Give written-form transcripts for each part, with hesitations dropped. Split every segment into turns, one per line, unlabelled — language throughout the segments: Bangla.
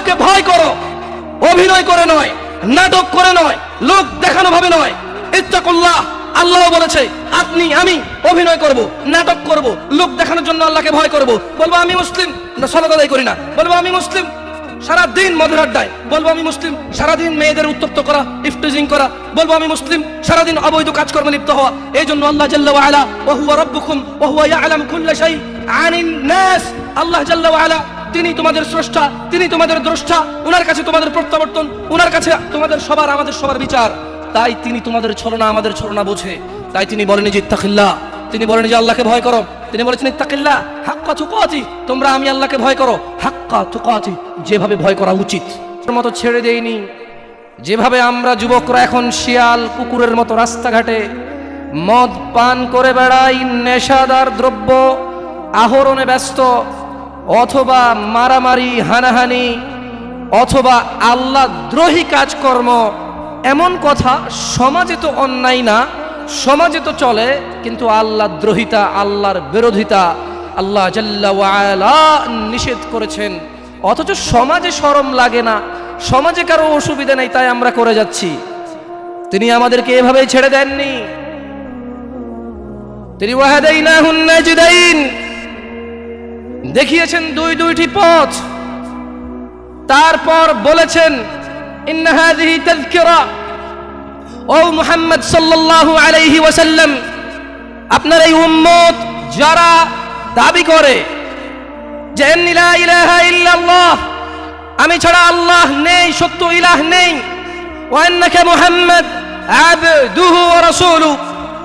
আল্লাহকে ভয় করো, অভিনয় করে নয়, নাটক করে নয়, লোক দেখানো ভাবে নয়। ইত্তাকুল্লাহ, আল্লাহ বলেছে আপনি আমি অভিনয় করব, নাটক করব, লোক দেখানোর জন্য আল্লাহকে ভয় করব। বলবো আমি মুসলিম, না সালাত আদায় করি না। বলবো আমি মুসলিম, সারাদিন মদের আড্ডায়। বলবো আমি মুসলিম, সারাদিন মেয়েদের উত্তপ্ত করা, ইফটিজিং করা। বলবো আমি মুসলিম, সারাদিন অবৈধ কাজকর্মে লিপ্ত হওয়া। এই জন্য আল্লাহ জাল্লা ওয়া আলা ওয়া হুয়া রাব্বুকুম ওয়া হুয়া ইয়ালামু কুল্লা শাই আনিন নাস, আল্লাহ জাল্লা ওয়া আলা তিনি তোমাদের স্রষ্টা, তিনি তোমাদের দ্রষ্টা, ওনার কাছে তোমাদের প্রত্যাবর্তন, ওনার কাছে তোমাদের সবার আমাদের সবার বিচার। তাই তিনি তোমাদের ছলনা আমাদের ছলনা বোঝে। তাই তিনি বলেন যে ইত্তাকিল্লাহ, তিনি বলেন যে আল্লাহকে ভয় করো। তিনি বলেছেন ইত্তাকিল্লাহ হাক্কা তুকাতি, তোমরা আমি আল্লাহকে ভয় করো হাক্কা তুকাতি, যেভাবে ভয় করা উচিত। মতো ছেড়ে দেইনি যেভাবে আমরা যুবকরা এখন শিয়াল কুকুরের মতো রাস্তাঘাটে মদ পান করে বেড়াই, নেশাদার দ্রব্য আহরণে ব্যস্ত, অথবা মারামারি হানাহানি, অথবা আল্লাহ দ্রোহী কাজকর্ম। এমন কথা সমাজে তো অন্যায় না, সমাজে তো চলে, কিন্তু আল্লাহ দ্রোহিতা, আল্লাহর বিরোধিতা আল্লাহ জাল্লা ওয়া আলা নিষেধ করেছেন। অথচ সমাজে শরম লাগে না, সমাজে কারো অসুবিধা নেই, তাই আমরা করে যাচ্ছি। তিনি আমাদেরকে এভাবেই ছেড়ে দেননি। তিনি ওয়াহাদাইনাহুন নাজদাইন দেখিয়েছেন দুইটি পথ। তারপর বলেছেন ইন্না হাযিহি তাযকিরা, ও মুহাম্মদ সাল্লাল্লাহু আলাইহি ওয়াসাল্লাম, আপনার এই উম্মত যারা দাবি করে যে লা ইলাহা ইল্লাল্লাহ, আমি ছাড়া আল্লাহ নেই, সত্য ইলাহ নেই, ওয়া আন্নাকা মুহাম্মদ আবদুহু ওয়া রাসূলুহু,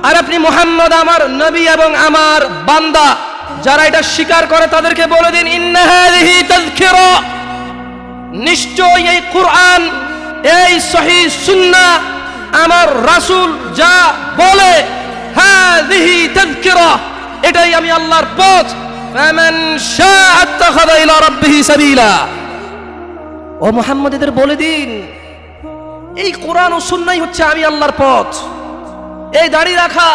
আর আপনি মুহাম্মদ আমার নবী এবং আমার বান্দা, যারা এটা স্বীকার করে তাদেরকে বলে দিন ইন্না হাযিহি তাযকিরা, নিশ্চয় এই কুরআন, এই সহিহ সুন্নাহ, আমার রাসূল যা বলে হাযিহি তাযকিরা, এটাই আমি আল্লাহর পথ। ফামান শাআ আত্তাখাযা ইলা রাব্বিহি সাবিলা। ও মুহাম্মদ, এদের বলে দিন এই কোরআন ও সুন্নাহই হচ্ছে আমি আল্লাহর পথ। এই দাড়ি রাখা,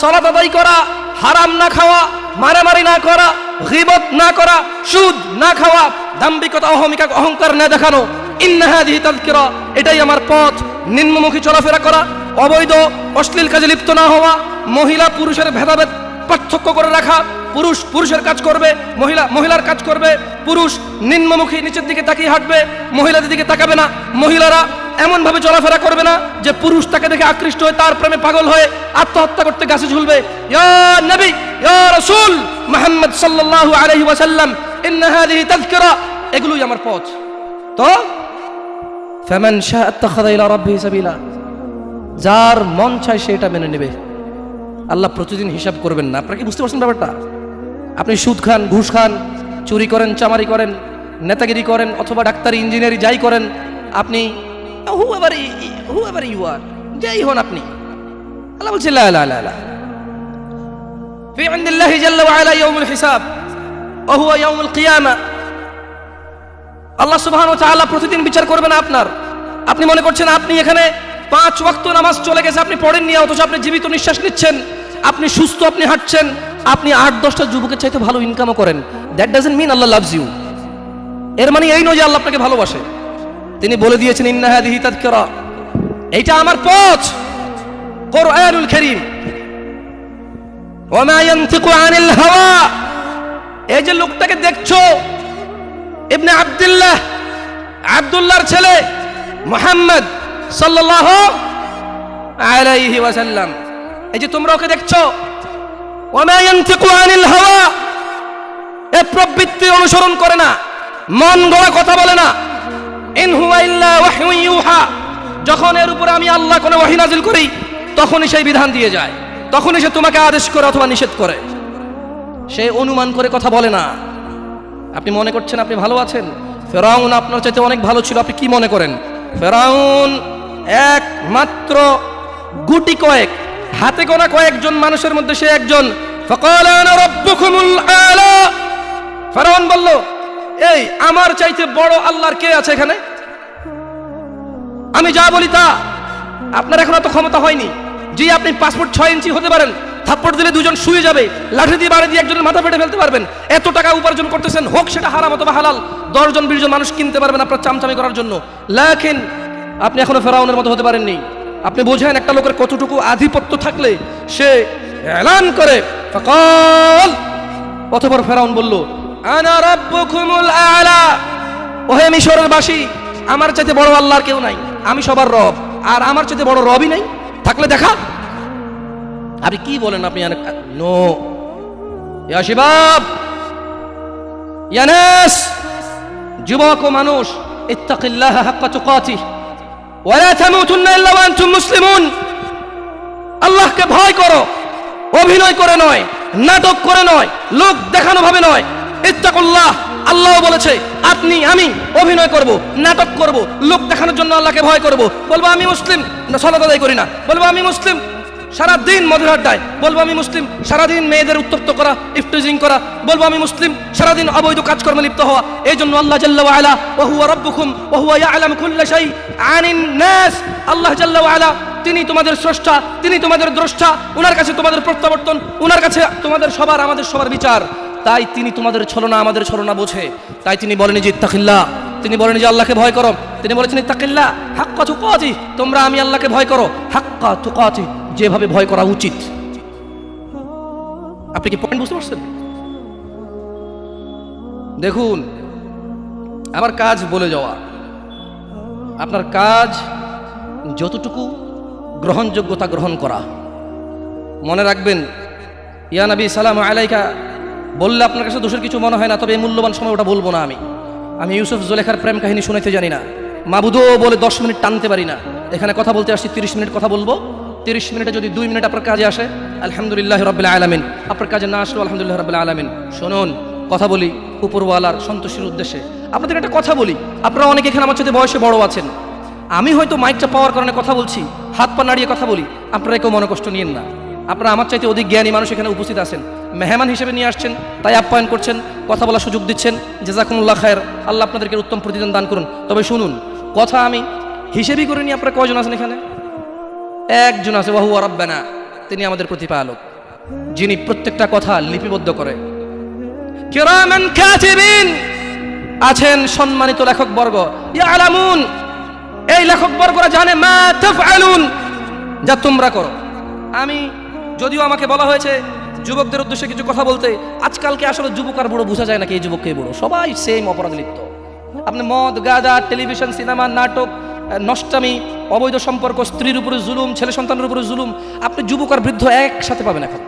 সালাত আদায় করা, হারাম না খাওয়া, মারামারি না করা, গীবত না করা, সুদ না খাওয়া, দাম্ভিকতা অহংকার না দেখানো, ইন্না হাযিহি তাযকিরা, এটাই আমার পথ। নিম্নমুখী চলাফেরা করা, অবৈধ অশ্লীল কাজে লিপ্ত না হওয়া, মহিলা পুরুষের ভেদাভেদ পার্থক্য করে রাখা, পুরুষ পুরুষের কাজ করবে, মহিলা মহিলার কাজ করবে, পুরুষ নিম্নমুখী নিচের দিকে তাকিয়ে হাঁটবে, মহিলাদের দিকে তাকাবে না, মহিলারা এমন ভাবে চলাফেরা করবে না যে পুরুষ তাকে দেখে আকৃষ্ট হয়ে তার প্রেমে পাগল হয়ে আত্মহত্যা করতে গাছে ঝুলবে। ইয়া নবী, ইয়া রাসূল মুহাম্মদ সাল্লাল্লাহু আলাইহি ওয়াসাল্লাম, ইন্না হাযিহি তাযকিরা, এগুলোই আমার পথ। তো ফামান শাআ আত্তাখাযা ইলা রাব্বিহি সাবিলা, যার মন চায় সে এটা মেনে নেবে। আল্লাহ প্রতিদিন হিসাব করবেন না। আপনারা কি বুঝতে পারছেন ব্যাপারটা? আপনি সুদ খান, ঘুষ খান, চুরি করেন, চামারি করেন, নেতাগিরি করেন, অথবা ডাক্তারি, ইঞ্জিনিয়ারি যাই করেন, আপনি whoever you are, যাই হন আপনি, আল্লাহ বলছে লা লা লা লা ফি ইনদিল্লাহি জাল্লা ওয়া আলা ইয়াউমুল হিসাব ওয়া হুয়া ইয়াউমুল কিয়ামা। আল্লাহ সুবহানাহু ওয়া তাআলা প্রতিদিন বিচার করবেন আপনার। আপনি মনে করছেন আপনি এখানে 5 ওয়াক্ত নামাজ চলে গেছে, আপনি পড়েননি, অথচ আপনি জীবিত নিঃশ্বাস নিচ্ছেন, আপনি সুস্থ, আপনি হাঁটছেন, আপনি 8-10টা যুবকের চাইতে ভালো ইনকামও করেন। That doesn't mean Allah loves you. এর মানে এই নয় যে আল্লাহ আপনাকে ভালোবাসে। তিনি বলে দিয়েছেন ইন্না হাযিহি তাযকিরা, এইটা আমার পথ। কুরআনুল কারীম ওয়া মা ইয়ানতিকু আনিল হাওয়া, এই যে লোকটাকে দেখছো, ইবনে আব্দুল্লাহর ছেলে মুহাম্মদ সাল্লাল্লাহু আলাইহি ওয়াসাল্লাম, এই যে তোমরা ওকে দেখছো, ওয়া মা ইয়ানতিকু আনিল হাওয়া, এ প্রবৃত্তি অনুসরণ করে না, মন গড়া কথা বলে না। ইন হুয়া ইল্লা ওয়াহয়ুন ইউহা, যখন এর উপরে আমি আল্লাহ কোনো ওহী নাযিল করি তখনই সেই বিধান দিয়ে যায়, তখনই সে তোমাকে আদেশ করে অথবা নিষেধ করে। সে অনুমান করে কথা বলে না। আপনি মনে করছেন আপনি ভালো আছেন? ফেরাউন আপনার চাইতে অনেক ভালো ছিল। আপনি কি মনে করেন? ফেরাউন একমাত্র গুটি কয়েক, হাতে গোনা কয়েকজন মানুষের মধ্যে সে একজন। ফাকালা আনা রাব্বুকুমুল আলা, ফেরাউন বলল, এই আমার চাইতে বড় আল্লাহর কে আছে এখানে? আমি যা বলি তা। আপনার এখন এত ক্ষমতা হয়নি। জি, আপনি পাসপোর্ট 6 ইঞ্চি হতে পারেন, থাপ্পড় দিলে দুজন শুয়ে যাবে, লাঠি দিয়ে বাড়ি দিয়ে একজনের মাথা ফেটে ফেলতে পারবেন। এত টাকা উপার্জন করতেছেন, হোক সেটা হারাম অথবা হালাল, 10 জন 20 জন মানুষ কিনতে পারবেন আপনার চামচামি করার জন্য। লাকিন আপনি এখনো ফেরাউনের মতো হতে পারেননি। আপনি বোঝেন একটা লোকের কতটুকু আধিপত্য থাকলে সে এলান করে ফাকাল, অতঃপর ফেরাউন বলল আনা রাব্বুকুমুল আ'লা, ওহে মিশরের বাসী, আমার চাইতে বড় আল্লাহর কেউ নাই, আমি সবার রব, আর আমার চাইতে বড় রবই নাই, থাকলে দেখা। আপনি কি বলেন? আপনি নো ইয়া শিবাব, ইয়া নাস, যুবক ও মানুষ, ইত্তাকিল্লাহ হাক্কা তুকাতিহ ওয়া লা তামুতুন্না ইল্লা ওয়া আনতুম মুসলিমুন। আল্লাহকে ভয় করো, অভিনয় করে নয়, নাটক করে নয়, লোক দেখানো ভাবে নয়। ইত্তাকুল্লাহ, আল্লাহ বলেছে আপনি আমি অভিনয় করব, নাটক করব, লোক দেখানোর জন্য আল্লাহকে ভয় করব। বলবো আমি মুসলিম, না সালাত আদায় করি না। বলবো আমি মুসলিম, সারাদিন মদের আড্ডায়। বলবো আমি মুসলিম, সারাদিন মেয়েদের উত্তপ্ত করা, ইফটিজিং করা। বলবো আমি মুসলিম, সারাদিন অবৈধ কাজকর্মে লিপ্ত হওয়া। এই জন্য আল্লাহ জাল্লা ওয়া আলা ওয়া হুয়া রাব্বুকুম ওয়া হুয়া ইয়ালামু কুল্লা শাই আনিন নাস, আল্লাহ জাল্লা ওয়া আলা তিনি তোমাদের স্রষ্টা, তিনি তোমাদের দ্রষ্টা, ওনার কাছে তোমাদের প্রত্যাবর্তন, ওনার কাছে তোমাদের সবার আমাদের সবার বিচার। তাই তিনি তোমাদের ছলনা আমাদের ছলনা বোঝে। তাই তিনি বলেন যে ইত্তাকিল্লাহ, তিনি বলেন যে আল্লাহকে ভয় করো। তিনি বলেছেন ইত্তাকিল্লাহ হাক্কা তুকাতিহ, তোমরা আমি আল্লাহকে ভয় করো হাক্কা তুকাতিহ, যেভাবে ভয় করা উচিত। আপনি কি পয়েন্ট বুঝতে পারছেন? দেখুন, আমার কাজ বলে যাওয়া, আপনার কাজ যতটুকু গ্রহণযোগ্যতা গ্রহণ করা। মনে রাখবেন, ইয়া নবী সালামু আলাইকা বললে আপনার কাছে দোষের কিছু মনে হয় না, তবে এই মূল্যবান সময় ওটা বলবো না। আমি ইউসুফ জুলেখার প্রেম কাহিনী শুনাইতে জানি না, মাবুদও বলে 10 মিনিট টানতে পারি না। এখানে কথা বলতে আসছি, 30 মিনিট কথা বলবো। 30 মিনিটে যদি 2 মিনিট আপনার কাজে আসে আলহামদুলিল্লাহ রাব্বিল আলামিন, আপনার কাজে না আসলেও আলহামদুলিল্লাহ রাব্বিল আলামিন। শুনুন, কথা বলি উপরওয়ালার সন্তুষ্টির উদ্দেশ্যে। আপনাদের একটা কথা বলি, আপনারা অনেকে এখানে আমার সাথে বয়সে বড় আছেন, আমি হয়তো মাইকটা পাওয়ার কারণে কথা বলছি, হাত পা নাড়িয়ে কথা বলি, আপনারা কেউ মনে কষ্ট নিয়েন না। আপনারা আমার চাইতে অধিক জ্ঞানী মানুষ এখানে উপস্থিত আছেন, মেহমান হিসেবে নিয়ে আসছেন, তাই আপ্যায়ন করছেন, কথা বলার সুযোগ দিচ্ছেন। জাযাকুমুল্লাহ খায়ের, আল্লাহ আপনাদেরকে উত্তম প্রতিদান দান করুন। তবে শুনুন, কথা আমি হিসেবই করে নি। আপনারা কয়জন আছেন এখানে? একজন আছে, ওয়া হুয়া রাব্বানা, তিনি আমাদের প্রতিপালক, যিনি প্রত্যেকটা কথা লিপিবদ্ধ করে। কিরামান কাতিবিন, আছেন সম্মানিত লেখকবর্গ, ইয়ালামুন, এই লেখকবর্গরা জানে মা তাফআলুন, যা তোমরা করো। আমি যদিও আমাকে বলা হয়েছে যুবকদের উদ্দেশ্যে কিছু কথা বলতে, আজকালকে আসলে যুবক আর বুড়ো বোঝা যায় না, কি এই যুবক কে বুড়ো, সবাই সেম অপরাধ লিপ্ত। আপনি মদ, গাঁজা, টেলিভিশন, সিনেমা, নাটক, নষ্টামি, অবৈধ সম্পর্ক, স্ত্রীর উপরে জুলুম, ছেলে সন্তানের উপরে জুলুম, আপনি যুবক আর বৃদ্ধ একসাথে পাবেন এখন।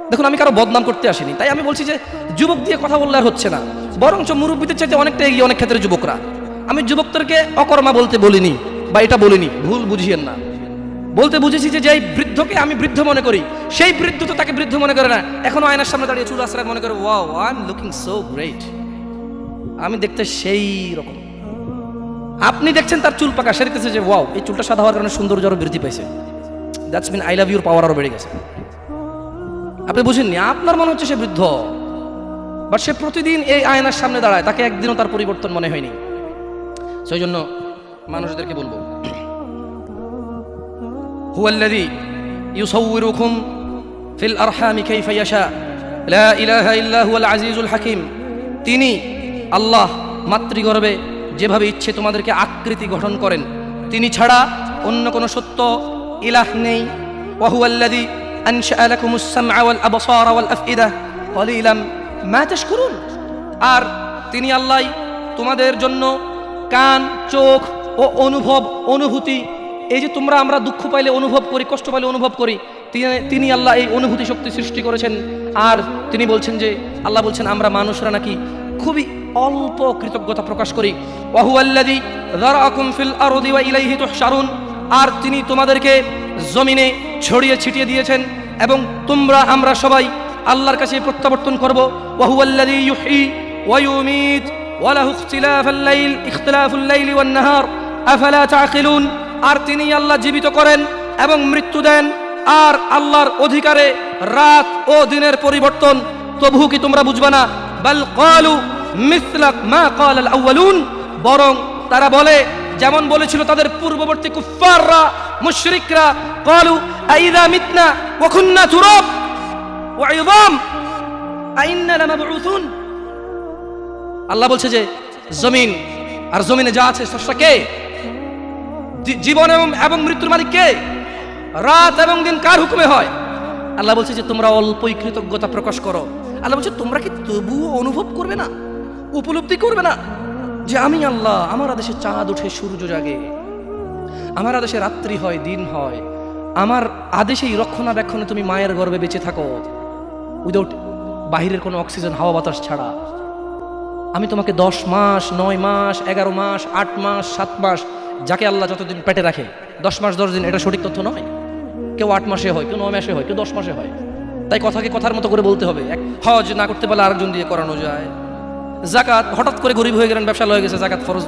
দেখুন, আমি কারো বদনাম করতে আসিনি, তাই আমি বলছি যে যুবক দিয়ে কথা বললে আর হচ্ছে না, বরঞ্চ মুরব্বীদের চাইতে অনেকটা এগিয়ে অনেক ক্ষেত্রে যুবকরা। আমি যুবকদেরকে অকর্মা বলতে বলিনি, বা এটা বলিনি, ভুল বুঝিয়েন না। বলতে বুঝেছি যে যেই বৃদ্ধকে আমি বৃদ্ধ মনে করি, সেই বৃদ্ধ তো তাকে বৃদ্ধ মনে করে না। এখনো আয়নার সামনে দাঁড়িয়ে চুল আশ্রয় মনে করে, wow I am looking so great, আমি দেখতে সেই রকম। আপনি দেখছেন তার চুল পাকা, সেরিতেছে যে ওয়াও, এই চুলটা সাদা হওয়ার কারণে সৌন্দর্য আরো বৃদ্ধি পাইছে, that's mean I love your power আরো বেড়ে গেছে। আপনি বুঝেননি, আপনার মনে হচ্ছে সে বৃদ্ধ, বাট সে প্রতিদিন এই আয়নার সামনে দাঁড়ায়, তাকে একদিনও তার পরিবর্তন মনে হয়নি। সেই জন্য মানুষদেরকে বলবো, হুয়াল্লাযী ইউসাউয়িরুকুম ফিল আরহামি কাইফা ইয়াশা লা ইলাহা ইল্লা হুয়াল আজিজুল হাকিম, তিনি আল্লাহ মাতৃগর্ভে যেভাবে ইচ্ছে তোমাদেরকে আকৃতি গঠন করেন, তিনি ছাড়া অন্য কোনো সত্য ইলাহ নেই। ওয়া হুয়াল্লাযী আনশাআ লাকুমুস সামআ ওয়াল আবসারা ওয়াল আফইদা ক্বালিলাম মা তাশকুরুন, আর তিনি আল্লাহ তোমাদের জন্য কান, চোখ ও অনুভূতি, এই যে তোমরা আমরা দুঃখ পাইলে অনুভব করি, কষ্ট পাইলে অনুভব করি, তিনি আল্লাহ এই অনুভূতি শক্তি সৃষ্টি করেছেন। আর তিনি বলছেন যে, আল্লাহ বলছেন আমরা মানুষরা নাকি খুবই অল্প কৃতজ্ঞতা প্রকাশ করি। ওয়া হুয়াল্লাযী যারাআকুম ফিল আরদি ওয়া ইলাইহি তুহশারুন, আর তিনি তোমাদেরকে জমিনে ছড়িয়ে ছিটিয়ে দিয়েছেন এবং আমরা সবাই আল্লাহর কাছে প্রত্যাবর্তন করব। ওয়া হুয়াল্লাযী ইউহয়ী ওয়া ইউমীত ওয়া লাহু ইখতিলাফুল লাইলি ওয়ান নাহার আফালা তাআকিলুন, আর তিনি আল্লাহ জীবিত করেন এবং মৃত্যু দেন, আর আল্লাহর অধিকারে রাত ও দিনের পরিবর্তন, তবু কি তোমরা বুঝবা না? বাল ক্বালু মিসলা মা ক্বালাল আউয়ালুন, বরং তারা বলে যেমন বলেছিল তাদের পূর্ববর্তী কুফফাররা, মুশরিকরা, ক্বালু আইযা মিতনা ওয়া কুন্না তুরাব, ওয়া ইযাম আইন্না লামাবউসুন। আল্লাহ বলছে যে জমিন আর জমিনে যা আছে স্রষ্টা কে? জীবন এবং মৃত্যুর মালিক কে? রাত এবং দিন কার হুকুমে হয়? আল্লাহ বলছে যে তোমরা অল্পই কৃতজ্ঞতা প্রকাশ করো। আল্লাহ বলছে তোমরা কি তবুও অনুভব করবে না, উপলব্ধি করবে না যে আমি আল্লাহ, আমার আদেশে চাঁদ ওঠে, সূর্য জাগে, আমার আদেশে রাত্রি হয়, দিন হয়, আমার আদেশেই রক্ষণাবেক্ষণে তুমি মায়ের গর্ভে বেঁচে থাকো উইদাউট বাহিরের কোনো অক্সিজেন, হাওয়া বাতাস ছাড়া। আমি তোমাকে 10 মাস, 9 মাস, 11 মাস, 8 মাস, 7 মাস, যাকে আল্লাহ যতদিন পেটে রাখে, 10 মাস 10 দিন, এটা সঠিক তথ্য নয়। কেউ 8 মাসে হয়, কেউ 9 মাসে হয়, কেউ 10 মাসে হয়। তাই কথাকে কথার মতো করে বলতে হবে। হজ না করতে পারলে আরেকজন দিয়ে করানো যায়। জাকাত, হঠাৎ করে গরিব হয়ে গেলেন, ব্যবসা হয়ে গেছে, জাকাত ফরজ,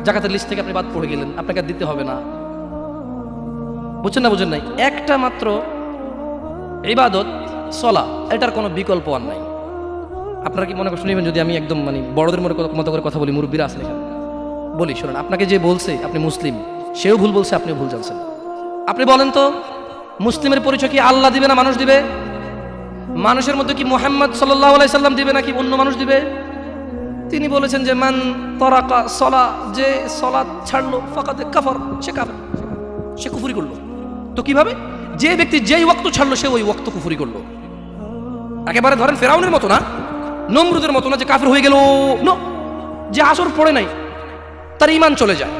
জাকাতের লিস্ট থেকে আপনি বাদ পড়ে গেলেন, আপনাকে দিতে হবে না। বুঝছেন না? বুঝেন নাই? একটা মাত্র ইবাদত সলা, এটার কোনো বিকল্প আর নাই। আপনারা কি মনে করছেন যদি আমি একদম মানে বড়দের মতো করে কথা বলি, মুরব্বীরা আছেন এখানে, বলি শোনেন, আপনাকে যে বলছে আপনি মুসলিম, সেও ভুল বলছে, আপনিও ভুল জানছেন। আপনি বলেন তো, মুসলিমের পরিচয় কি আল্লাহ দিবে না মানুষ দিবে? মানুষের মধ্যে কি মুহাম্মদ সাল্লাল্লাহু আলাইহি সাল্লাম দিবে নাকি অন্য মানুষ দিবে? তিনি বলেছেন যে মান তারাকা সলা, যে সালাত ছাড়লো ফাকাদ কাফার, সে কাফের, সে কুফরি করলো। তো কিভাবে? যে ব্যক্তি যেই ওয়াক্ত ছাড়লো সে ওই ওয়াক্ত কুফরি করলো। একেবারে ধরেন ফেরাউনের মতো না, নমরুদের মতো না যে কাফের হয়ে গেল। নো, যে আসর পড়ে নাই তার ঈমান চলে যায়,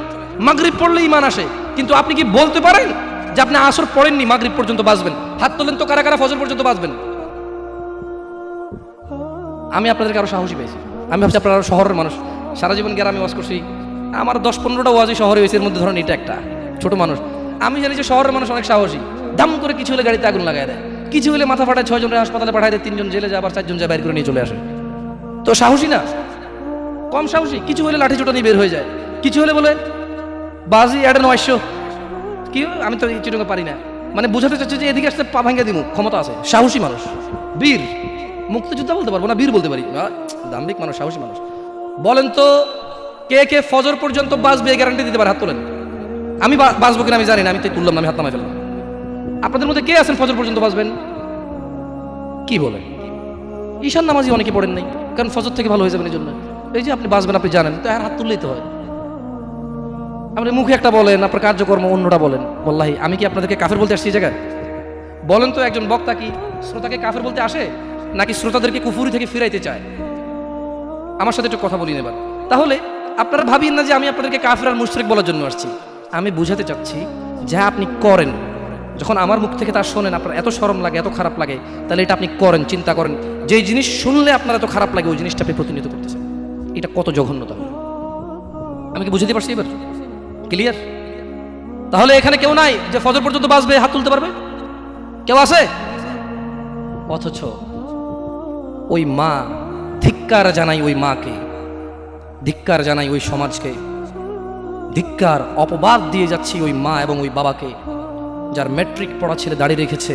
মাগরিব পড়লে ঈমান আসে। কিন্তু আপনি কি বলতে পারেন যে আপনি আসর পড়েননি, মাগরিব পর্যন্ত বাঁচবেন? হাত তোলেন তো কারা কারা ফজর পর্যন্ত বাঁচবেন? আমি আপনাদেরকে আরো সাহসী পেয়েছি। আমি ভাবছি আপনারা আরো শহরের মানুষ, সারা জীবন গ্রামে ওয়াজ করছি, আমার 10-15টা ওয়াজই শহরে হয়েছে, এর মধ্যে ধরেন এটা একটা ছোট মানুষ। আমি জানি যে শহরের মানুষ অনেক সাহসী, দাম করে কিছু হলে গাড়িতে আগুন লাগায় দেয়, কিছু হলে মাথা ফাটায়, 6 জনের হাসপাতালে পাঠায় দেয়, 3 জন জেলে যায়, আবার 4 জন যায় বাইর করে নিয়ে চলে আসে। তো সাহসী না? কম সাহসী? কিছু হলে লাঠি চোটা নিয়ে বের হয়ে যায়, কিছু হলে বলে বাজি এটা 900 কি, আমি তো চিটুকে পারি না, মানে বুঝাতে চাচ্ছে যে এদিকে আসতে পা ভাঙ্গা দিমু, ক্ষমতা আছে। সাহসী মানুষ, বীর। মুক্তিযোদ্ধা বলতে পারবো না, বীর বলতে পারি। দাম্ভিক মানুষ, সাহসী মানুষ। বলেন তো কে কে ফজর পর্যন্ত বাঁচবে গ্যারান্টি দিতে পারে? হাত তোলেন। আমি বাঁচবো কিনা আমি জানি না, আমি তো তুললাম না, আমি হাত নামাই ফেললাম। আপনাদের মধ্যে কে আছেন ফজর পর্যন্ত বাঁচবেন? কি বলেন? ঈশান নামাজি অনেকে পড়েন নাই, কারণ ফজর থেকে ভালো হয়ে যাবেন এই জন্য। এই যে আপনি বাঁচবেন, আপনি জানেন, তো হাত তুললেই তো হয়। আপনি মুখে একটা বলেন, আপনার কার্যকর্ম অন্যটা বলেন। বল্লাহি আমি কি আপনাদেরকে কাফের বলতে আসছি এই জায়গায়? বলেন তো একজন বক্তা কি শ্রোতাকে কাফের বলতে আসে, নাকি শ্রোতাদেরকে কুফুরি থেকে ফিরাইতে চায়? আমার সাথে একটু কথা বলি এবার। তাহলে আপনারা ভাবিয়েন না যে আমি আপনাদেরকে কাফের আর মুশরিক বলার জন্য আসছি। আমি বুঝাতে চাচ্ছি যা আপনি করেন, যখন আমার মুখ থেকে তা শোনেন আপনার এত শরম লাগে, এত খারাপ লাগে, তাহলে এটা আপনি করেন, চিন্তা করেন, যেই জিনিস শুনলে আপনার এত খারাপ লাগে ওই জিনিসটা আপনি প্রতিনিয়ত করতেছেন, এটা কত জঘন্যতা। আমি কি বুঝতে পারছি এবার? ক্লিয়ার? তাহলে এখানে কেউ নাই যে ফজর পর্যন্ত বাঁচবে, হাত তুলতে পারবে? কেউ আছে? অথচ ওই মা, ধিক্কার জানাই ওই মাকে, ধিক্কার জানাই ওই সমাজকে, ধিক্কার, অপবাদ দিয়ে যাচ্ছি ওই মা এবং ওই বাবাকে, যার ম্যাট্রিক পড়া ছেলে দাঁড়িয়ে রেখেছে,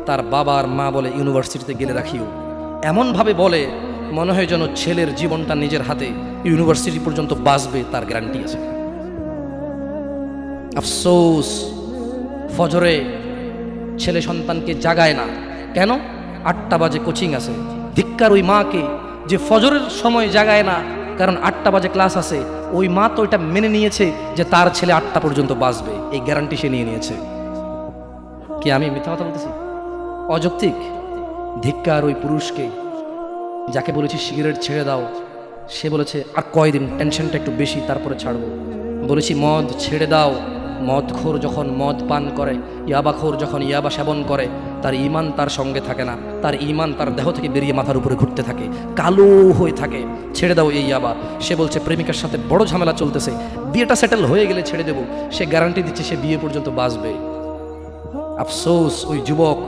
তার বাবা আর মা বলে ইউনিভার্সিটিতে গেলে রাখিও। এমনভাবে বলে মনে হয় যেন ছেলের জীবনটা নিজের হাতে, ইউনিভার্সিটি পর্যন্ত বাঁচবে তার গ্যারান্টি আছে। আফসোস, ফজরে ছেলে সন্তানকে জাগায় না। কেন? 8টা বাজে কোচিং আছে। ধিক্কার ওই মাকে যে ফজরের সময় জাগায় না, কারণ 8টা বাজে ক্লাস আছে। ওই মা তো এটা মেনে নিয়েছে যে তার ছেলে 8টা পর্যন্ত বাঁচবে, এই গ্যারান্টি সে নিয়ে নিয়েছে। কি আমি মিথ্যা কথা বলতেছি? অযৌক্তিক? ধিক্কার ওই পুরুষকে যাকে বলেছি সিগারেট ছেড়ে দাও, সে বলেছে আর কয়দিন, টেনশনটা একটু বেশি, তারপরে ছাড়বো। বলেছি মদ ছেড়ে দাও, মদখোর যখন মদ পান করে, ইয়াবাখোর যখন ইয়াবা সেবন করে, তার ঈমান তার সঙ্গে থাকে না, তার ঈমান তার দেহ থেকে বেরিয়ে মাথার উপরে ঘুরতে থাকে, কালো হয়ে থাকে। ছেড়ে দাও এই ইয়াবা। সে বলছে প্রেমিকার সাথে বড় ঝামেলা চলতেছে, বিয়েটা সেটেল হয়ে গেলে ছেড়ে দেব। সে গ্যারান্টি দিচ্ছে সে বিয়ে পর্যন্ত বাঁচবে। আফসোস ওই যুবক,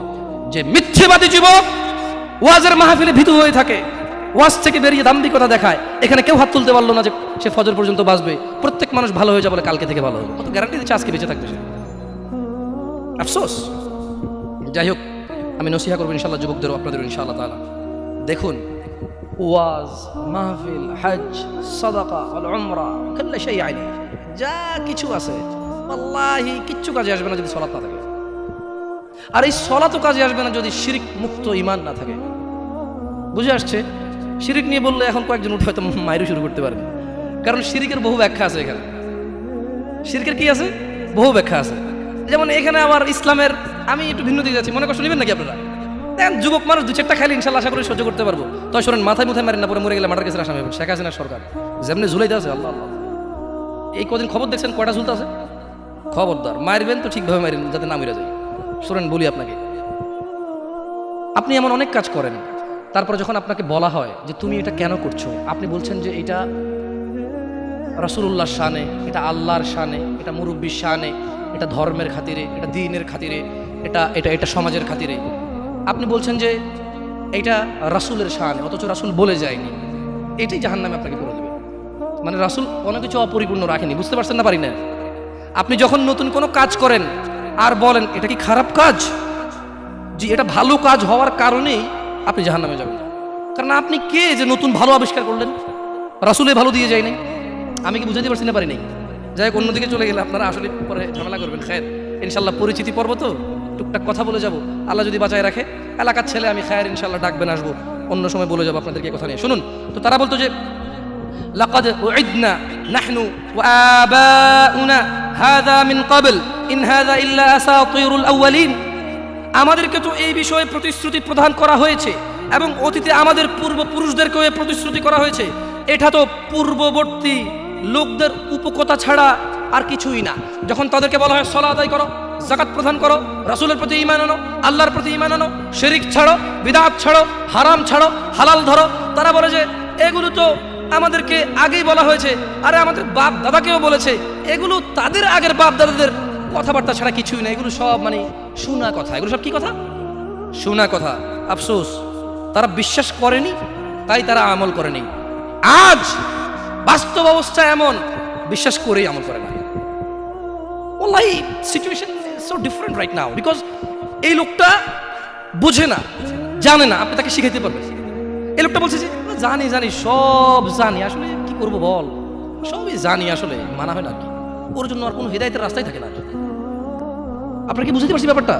যে মিথ্যেবাদী যুবক, ওয়াজের মাহফিলে ভীতু হয়ে থাকে, ওয়াজ থেকে বেরিয়ে দাম্ভিকতা দেখায়। এখানে কেউ হাত তুলতে পারলো না যে সে ফজর পর্যন্ত বাঁচবে। প্রত্যেক মানুষ ভালো হয়ে যাবে বলে কালকে থেকে ভালো হবে, কত গ্যারান্টি দিচ্ছে আজকে বেঁচে থাকবে সে। আফসোস। যাই হোক, আমি নসিহা করবো ইনশাআল্লাহ যুবকদেরও, আপনাদেরও ইনশাআল্লাহ তাআলা। দেখুন, ওয়াজ, মাহফিল, হজ, সাদাকা, আল উমরা, কুল্lu শাই আইনি, যা কিছু আছে আল্লাহি কিচ্ছু কাজে আসবে না যদি সালাত না থাকে। আর এই সলাতও কাজে আসবে না যদি শিরিক মুক্ত ঈমান না থাকে। বুঝে আসছে? শিরিক নিয়ে বললে এখন কয়েকজন উঠে হয়তো মাইরু শুরু করতে পারেন, কারণ শিরিকের বহু ব্যাখ্যা আছে। এখানে শিরকের কি আছে? বহু ব্যাখ্যা আছে। যেমন এখানে আবার ইসলামের, আমি একটু ভিন্ন দিকে যাচ্ছি, মনে কষ্ট নেবেন নাকি আপনারা? দেখেন যুবক মানুষ 2-4টা খাইলে ইনশাল্লাহ আশা করি সহ্য করতে পারবো। তো শোনেন, মাথায় মারেন না, পরে মরে গেলে মার্ডার কেসের আসামি হবেন। শেখ হাসিনার সরকার যেমনি ঝুলাইতে আছে, আল্লাহ আল্লাহ, এই কদিন খবর দেখছেন কয়টা ঝুলতে আছে? খবরদার, মারবেন তো ঠিকভাবে মারেন যাতে না মরে যায়। শোনেন বলি আপনাকে, আপনি এমন অনেক কাজ করেন, তারপরে যখন আপনাকে বলা হয় যে তুমি এটা কেন করছো, আপনি বলছেন যে এটা রাসূলুল্লাহর শানে, এটা আল্লাহর শানে, এটা মুরব্বির শানে, এটা ধর্মের খাতিরে, এটা দ্বীনের খাতিরে, এটা এটা এটা সমাজের খাতিরে। আপনি বলছেন যে এটা রাসূলের শানে, অথচ রাসূল বলে যায়নি। এটাই জাহান্নামে আপনাকে পড়ে দেবে। মানে রাসূল অনেক কিছু অপরিপূর্ণ রাখেনি। বুঝতে পারছেন না? পারি না। আপনি যখন নতুন কোনো কাজ করেন আর বলেন এটা কি খারাপ কাজ, জি এটা ভালো কাজ হওয়ার কারণেই আপনি জাহান্নামে যাবেন। কারণ আপনি কে যে নতুন ভালো আবিষ্কার করলেন? রাসূলে ভালো দিয়ে যায় নাই। আমি কি বুঝাতে পারছি না? পারি নাই। যাই হোক, অন্যদিকে চলে গেলে আপনারা আসলে পরে ঝামেলা করবেন। খায়ের ইনশাল্লাহ পরিচিতি পর্ব তো টুকটাক কথা বলে যাব, আল্লাহ যদি বাঁচায় রাখে। এলাকার ছেলে আমি, খায়ের ইনশাল্লাহ ডাকবেন, আসবো, অন্য সময় বলে যাবো আপনাদেরকে কথা নিয়ে। শুনুন তো, তারা বলতো যে লাকাদ উইদনা নাহনু ওয়া আবাউনা হাযা মিন ক্বাবল ইন হাযা ইল্লা আসাতিরুল আউয়ালিন। আমাদেরকে তো এই বিষয়ে প্রতিশ্রুতি প্রদান করা হয়েছে এবং অতীতে আমাদের পূর্বপুরুষদেরকেও এই প্রতিশ্রুতি করা হয়েছে। এটা তো পূর্ববর্তী লোকদের উপকথা ছাড়া আর কিছুই না। যখন তাদেরকে বলা হয় সালাত আদায় করো, যাকাত প্রদান করো, রাসূলের প্রতি ঈমান আনো, আল্লাহর প্রতি ঈমান আনো, শিরক ছাড়ো, বিদআত ছাড়ো, হারাম ছাড়ো, হালাল ধরো, তারা বলে যে এগুলো তো আমাদেরকে আগেই বলা হয়েছে, আরে আমাদের বাপ দাদাকেও বলেছে। এগুলো তাদের আগের বাপ দাদাদের কথাবার্তা ছাড়া কিছুই না, এগুলো সব মানে শোনা কথা। এগুলো সব কি কথা? শোনা কথা। আফসোস, তারা বিশ্বাস করেনি, তাই তারা আমল করেনি। আজ বাস্তব অবস্থা এমন, বিশ্বাস করেই আমল করে না। ওয়াল্লাহি situation so different right now, because এই লোকটা বুঝে না, জানে না, আপনি তাকে শিখাইতে পারবেন। এই লোকটা বলছে যে জানি জানি, সব জানি, আসলে কি করব বল, সবই জানি, আসলে মানা হয় না কি, ওর জন্য আর কোনো হিদায়াতের রাস্তাই থাকে না। আপনারা কি বুঝতে পারছি ব্যাপারটা?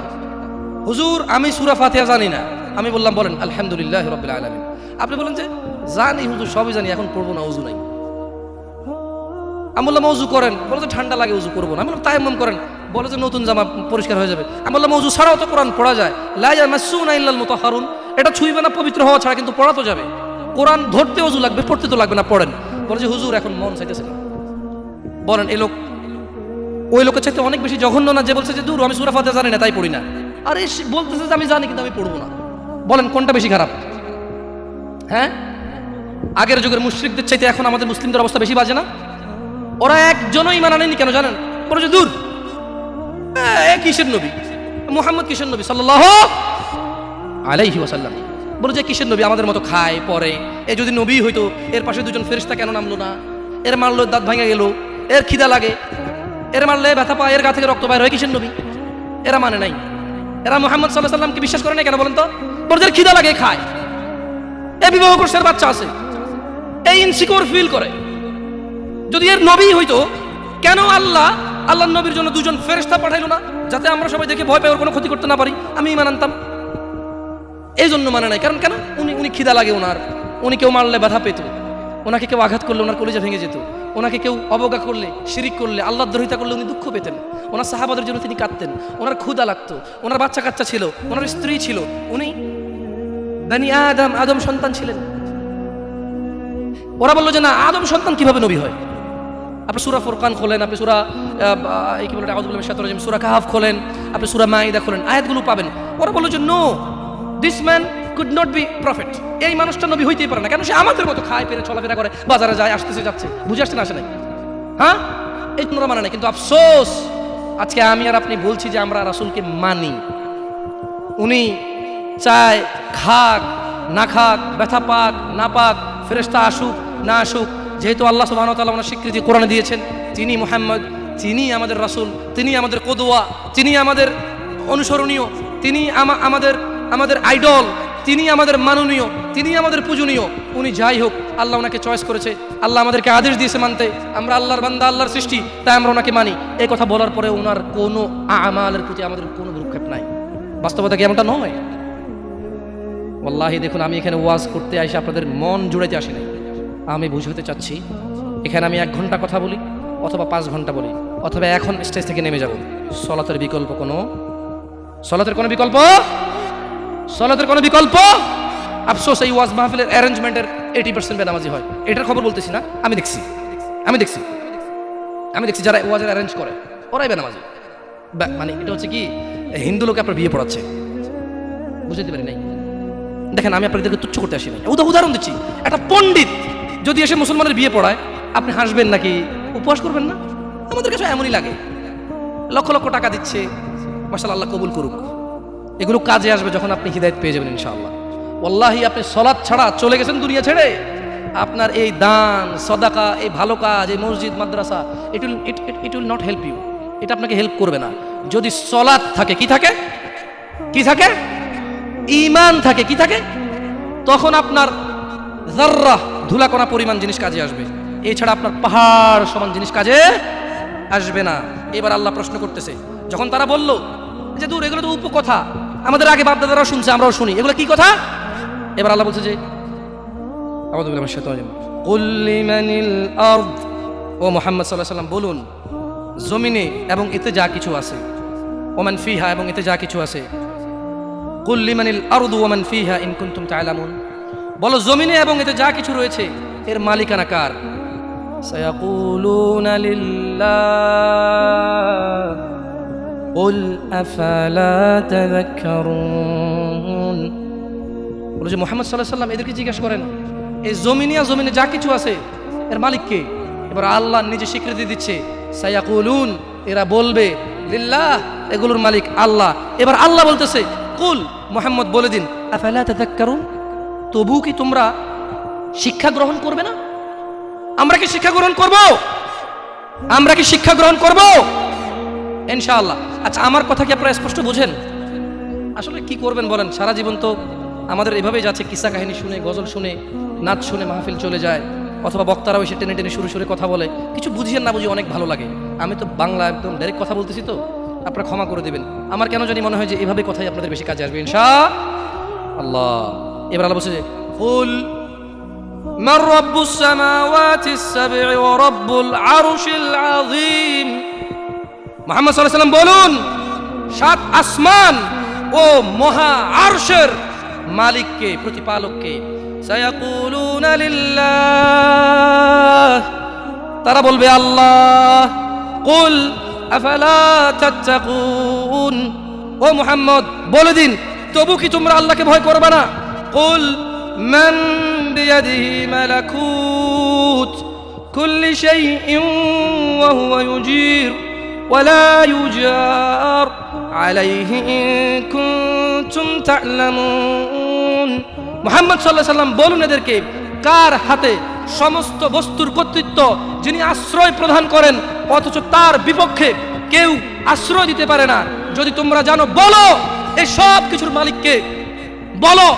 হুজুর আমি সূরা ফাতিহা জানি না। আমি বললাম বলেন আলহামদুলিল্লাহি রাব্বিল আলামিন। আপনি বলেন যে জানি হুজুর, সবই জানি, এখন পড়বো না, ওযু নাই। আমি বললাম ওযু করেন, বলে যে ঠান্ডা লাগে, ওযু করবো না। আমি বললাম তায়াম্মুম করেন, বলে যে নতুন জামা পরিষ্কার হয়ে যাবে। আমি বললাম ওযু ছাড়াও তো কোরআন পড়া যায়, লা ইয়ামাসসুনা ইল্লাল মুতাহহারুন, এটা ছুঁইবে না পবিত্র হওয়া ছাড়া, কিন্তু পড়া তো যাবে। কোরআন ধরতে ওযু লাগবে, পড়তে তো লাগবে না, পড়েন। বলে যে হুজুর এখন মন চাইতেছে না। বলেন এই লোক ওই লোকের চাইতে অনেক বেশি জঘন্য না, যে বলছে যে দূর আমি সূরা ফাতিহা জানি না তাই পড়ি না। আরে বলতেছে যে আমি জানি কিন্তু আমি পড়বো না। বলেন কোনটা বেশি খারাপ? হ্যাঁ, আগের যুগের মুশরিকদের চাইতে এখন আমাদের মুসলিমদের অবস্থা বেশি বাজে না? ওরা একজনও ঈমান আনেনি, কেন জানেন? বলে যে দূর কিসের নবী মুহাম্মদ, কিসের নবী সাল্লাল্লাহু আলাইহি ওয়াসাল্লাম। বলে যে কিসের নবী, আমাদের মতো খায় পরে, এ যদি নবী হইতো এর পাশে দুজন ফেরেশতা কেন নামলো না? এর মারলো দাঁত ভাঙে গেল, এর খিদা লাগে, এর মারলে ব্যথা পায়, এর গা থেকে রক্ত বাইর হয়, কিসের নবী? এরা মানে নাই। এরা মুহাম্মদ সাল্লাল্লাহু আলাইহি ওয়াসাল্লামকে বিশ্বাস করে না কেন বলেন তো? বলে যে খিদা লাগে, খায়, এ বিবাহ করছে, এর বাচ্চা আছে, এই ইনসিকিউর ফিল করে। যদি এর নবী হইতো, কেন আল্লাহর নবীর জন্য দুজন ফেরেশতা পাঠাইলো না, যাতে আমরা সবাই দেখে ভয় পাই, ওর কোনো ক্ষতি করতে না পারি? আমি ঈমান আনতাম। এই জন্য মানে নাই, কারণ কেন? উনি খিদা লাগে ওনার, উনি কেউ মারলে ব্যথা পেত, ওনাকে কেউ আঘাত করলে ওনার কলিজা ভেঙে যেত, ওনাকে কেউ অবজ্ঞা করলে, শিরিক করলে, আল্লাহর দ্রোহিতা করলে উনি দুঃখ পেতেন, ওনার সাহাবাদের জন্য তিনি কাঁদতেন, ওনার ক্ষুধা লাগতো, ওনার বাচ্চা কাচ্চা ছিল, ওনার স্ত্রী ছিল, উনি বনি আদম সন্তান ছিলেন। ওরা বললো যে না, আদম সন্তান কিভাবে নবী হয়? আপনি সূরা ফুরকান খোলেন, আপনি সূরা কি বলে আউযু বিল্লাহি মিনাশ শাইতানির রাজিম, সূরা কাহফ খোলেন, আপনি সূরা মাইদা খোলেন, আয়াতগুলো পাবেন। ওরা বললো যে no, this man could not be prophet, এই মানুষটা নবী হইতেই পারে না, কেন সে আমাদের মতো খায়, পেরে চলাফেরা করে, বাজারে যায়, আসতেছে যাচ্ছে, বুঝে আসছে না আসে নাই? হ্যাঁ, এই জন্য মানে নাই। কিন্তু আফসোস, আজকে আমি আর আপনি বলছি যে আমরা রাসূলকে মানি। উনি চায় খাক না খাক, ব্যথা পাক না পাক, ফেরেশতা আসুক না আসুক, যেহেতু আল্লাহ সুবহানাহু ওয়া তাআলা ওনার স্বীকৃতি কোরআনে দিয়েছেন, তিনি মুহাম্মদ, তিনি আমাদের রাসূল, তিনি আমাদের কদওয়া, তিনি আমাদের অনুসরণীয়, তিনি আমাদের আইডল, তিনি আমাদের মাননীয়, তিনি আমাদের পূজনীয়। উনি যাই হোক, আল্লাহ ওনাকে চয়েস করেছে, আল্লাহ আমাদেরকে আদেশ দিয়েছে মানতে, আমরা আল্লাহর বান্দা, আল্লাহর সৃষ্টি, তাই আমরা ওনাকে মানি। এই কথা বলার পরে ওনার কোনো আমালের প্রতি আমাদের কোনো ভ্রুক্ষেপ নাই। বাস্তবতা কি এমনটা নয়? ওয়াল্লাহি দেখুন, আমি এখানে ওয়াজ করতে আসি আপনাদের মন জুড়াইতে আসি নাই। আমি বুঝাতে চাচ্ছি, এখানে আমি 1 ঘন্টা কথা বলি অথবা 5 ঘন্টা বলি অথবা এখন স্টেজ থেকে নেমে যাব, সলাতের কোনো বিকল্প। আফসোস, এই ওয়াজ মাহফিলের অ্যারেঞ্জমেন্টের 80% বেনামাজি হয়। এটার খবর বলতেছি না, আমি দেখছি যারা ওয়াজের অ্যারেঞ্জ করে ওরাই বেনামাজি। মানে এটা হচ্ছে কি, হিন্দু লোকে আপনার বিয়ে পড়াচ্ছে, বুঝতে পারি নাই। দেখেন, আমি আপনাদেরকে তুচ্ছ করতে আসি নাই, উদাহরণ দিচ্ছি। একটা পণ্ডিত যদি এসে মুসলমানের বিয়ে পড়ায়, আপনি হাসবেন নাকি উপহাস করবেন না? আমাদের কাছে এমনই লাগে। লক্ষ লক্ষ টাকা দিচ্ছে, মাশাআল্লাহ, আল্লাহ কবুল করুক। এগুলো কাজে আসবে যখন আপনি হিদায়াত পেয়ে যাবেন ইনশাআল্লাহ। ওয়াল্লাহি, আপনি সালাত ছাড়া চলে গেছেন দুনিয়া ছেড়ে, আপনার এই দান সাদাকা, এই ভালো কাজ, এই মসজিদ মাদ্রাসা, it will not help you. এটা আপনাকে হেল্প করবে না। যদি সালাত থাকে, কি থাকে ঈমান থাকে, কি থাকে, তখন আপনার যাররা ধুলাকণা পরিমাণ জিনিস কাজে আসবে। এছাড়া আপনার পাহাড় সমান জিনিস কাজে আসবে না। এবার আল্লাহ প্রশ্ন করতেছে, যখন তারা বলল যে দূর, এগুলো তো উপকথা, আমাদের আগে বাপ দাদারাও শুনছে, আমরাও শুনি, এগুলো কি কথা? এবার আল্লাহ বলছে যে আউযু বিল্লাহি মিনাশ শাইতানির রাজিম, কুল লিমানিল আরদ, ও মুহাম্মদ সাল্লাল্লাহু আলাইহি ওয়াসাল্লাম বলুন, জমিনে এবং এতে যা কিছু আছে, ওমান ফিহা, এবং এতে যা কিছু আছে, কুল লিমানিল আরদু ওমান ফিহা ইন কুনতুম তা'লামুন, বলো জমিনে এবং এতে যা কিছু রয়েছে এর মালিকানা কার? সায়াকুলুনা লিল্লাহ কুল আফালা তাযাক্কারুন, বলে যে মুহাম্মদ সাল্লাল্লাহু আলাইহি ওয়াসাল্লাম এদেরকে জিজ্ঞাসা করেন, এই জমিনে যা কিছু আছে এর মালিক কে? এবার আল্লাহ নিজে স্বীকৃতি দিচ্ছে, সায়াকুলুন, এরা বলবে, লিল্লাহ, এগুলোর মালিক আল্লাহ। এবার আল্লাহ বলতেছে, কুল, মুহাম্মদ বলে দিন, আফালা তাযাক্কারুন, তবু কি তোমরা শিক্ষা গ্রহণ করবে না? আমরা কি শিক্ষা গ্রহণ করব? ইনশাআল্লাহ। আচ্ছা, আমার কথা কি আপনারা স্পষ্ট বুঝেন? আসলে কি করবেন বলেন, সারা জীবন তো আমাদের এভাবেই যাচ্ছে, কিসা কাহিনী শুনে, গজল শুনে, নাচ শুনে মাহফিল চলে যায়, অথবা বক্তারাও এসে টেনে টেনে সুরে কথা বলে, কিছু বুঝিয়ে না বুঝি অনেক ভালো লাগে। আমি তো বাংলা একদম ডাইরেক্ট কথা বলতেছি, তো আপনারা ক্ষমা করে দেবেন। আমার কেন জানি মনে হয় যে এভাবে কথাই আপনাদের বেশি কাজে আসবে ইনশাআল্লাহ। এবার আল্লাহ বলছে যে কুল মান রাব্বুস সামাওয়াতিস সাব'i ওয়া রাব্বুল আরশিল আযীম, মুহাম্মদ সাল্লাল্লাহু আলাইহি ওয়াসাল্লাম বলুন, 7 আসমান ও মহা আরশের মালিককে, প্রতিপালককে। সায়াকুলুনা লিল্লাহ, তারা বলবে আল্লাহ। কুল আফালা তাত্তাকুন, ও মুহাম্মদ বলে দিন, তবু কি তোমরা আল্লাহকে ভয় করবে না? কুল মান বিয়াদিহি মালাকুত কুল্লি শাইইন ওয়া হুয়া ইউজির ওয়া লা ইউজার আলাইহি ইন কুনতুম তা'লামুন। মুহাম্মদ সাল্লাল্লাহু আলাইহি ওয়াসাল্লাম বলুন এদেরকে, কার হাতে সমস্ত বস্তুর কর্তৃত্ব, যিনি আশ্রয় প্রদান করেন অথচ তার বিপক্ষে কেউ আশ্রয় দিতে পারে না? যদি তোমরা জানো, বলো এই সব কিছুর মালিককে, বলো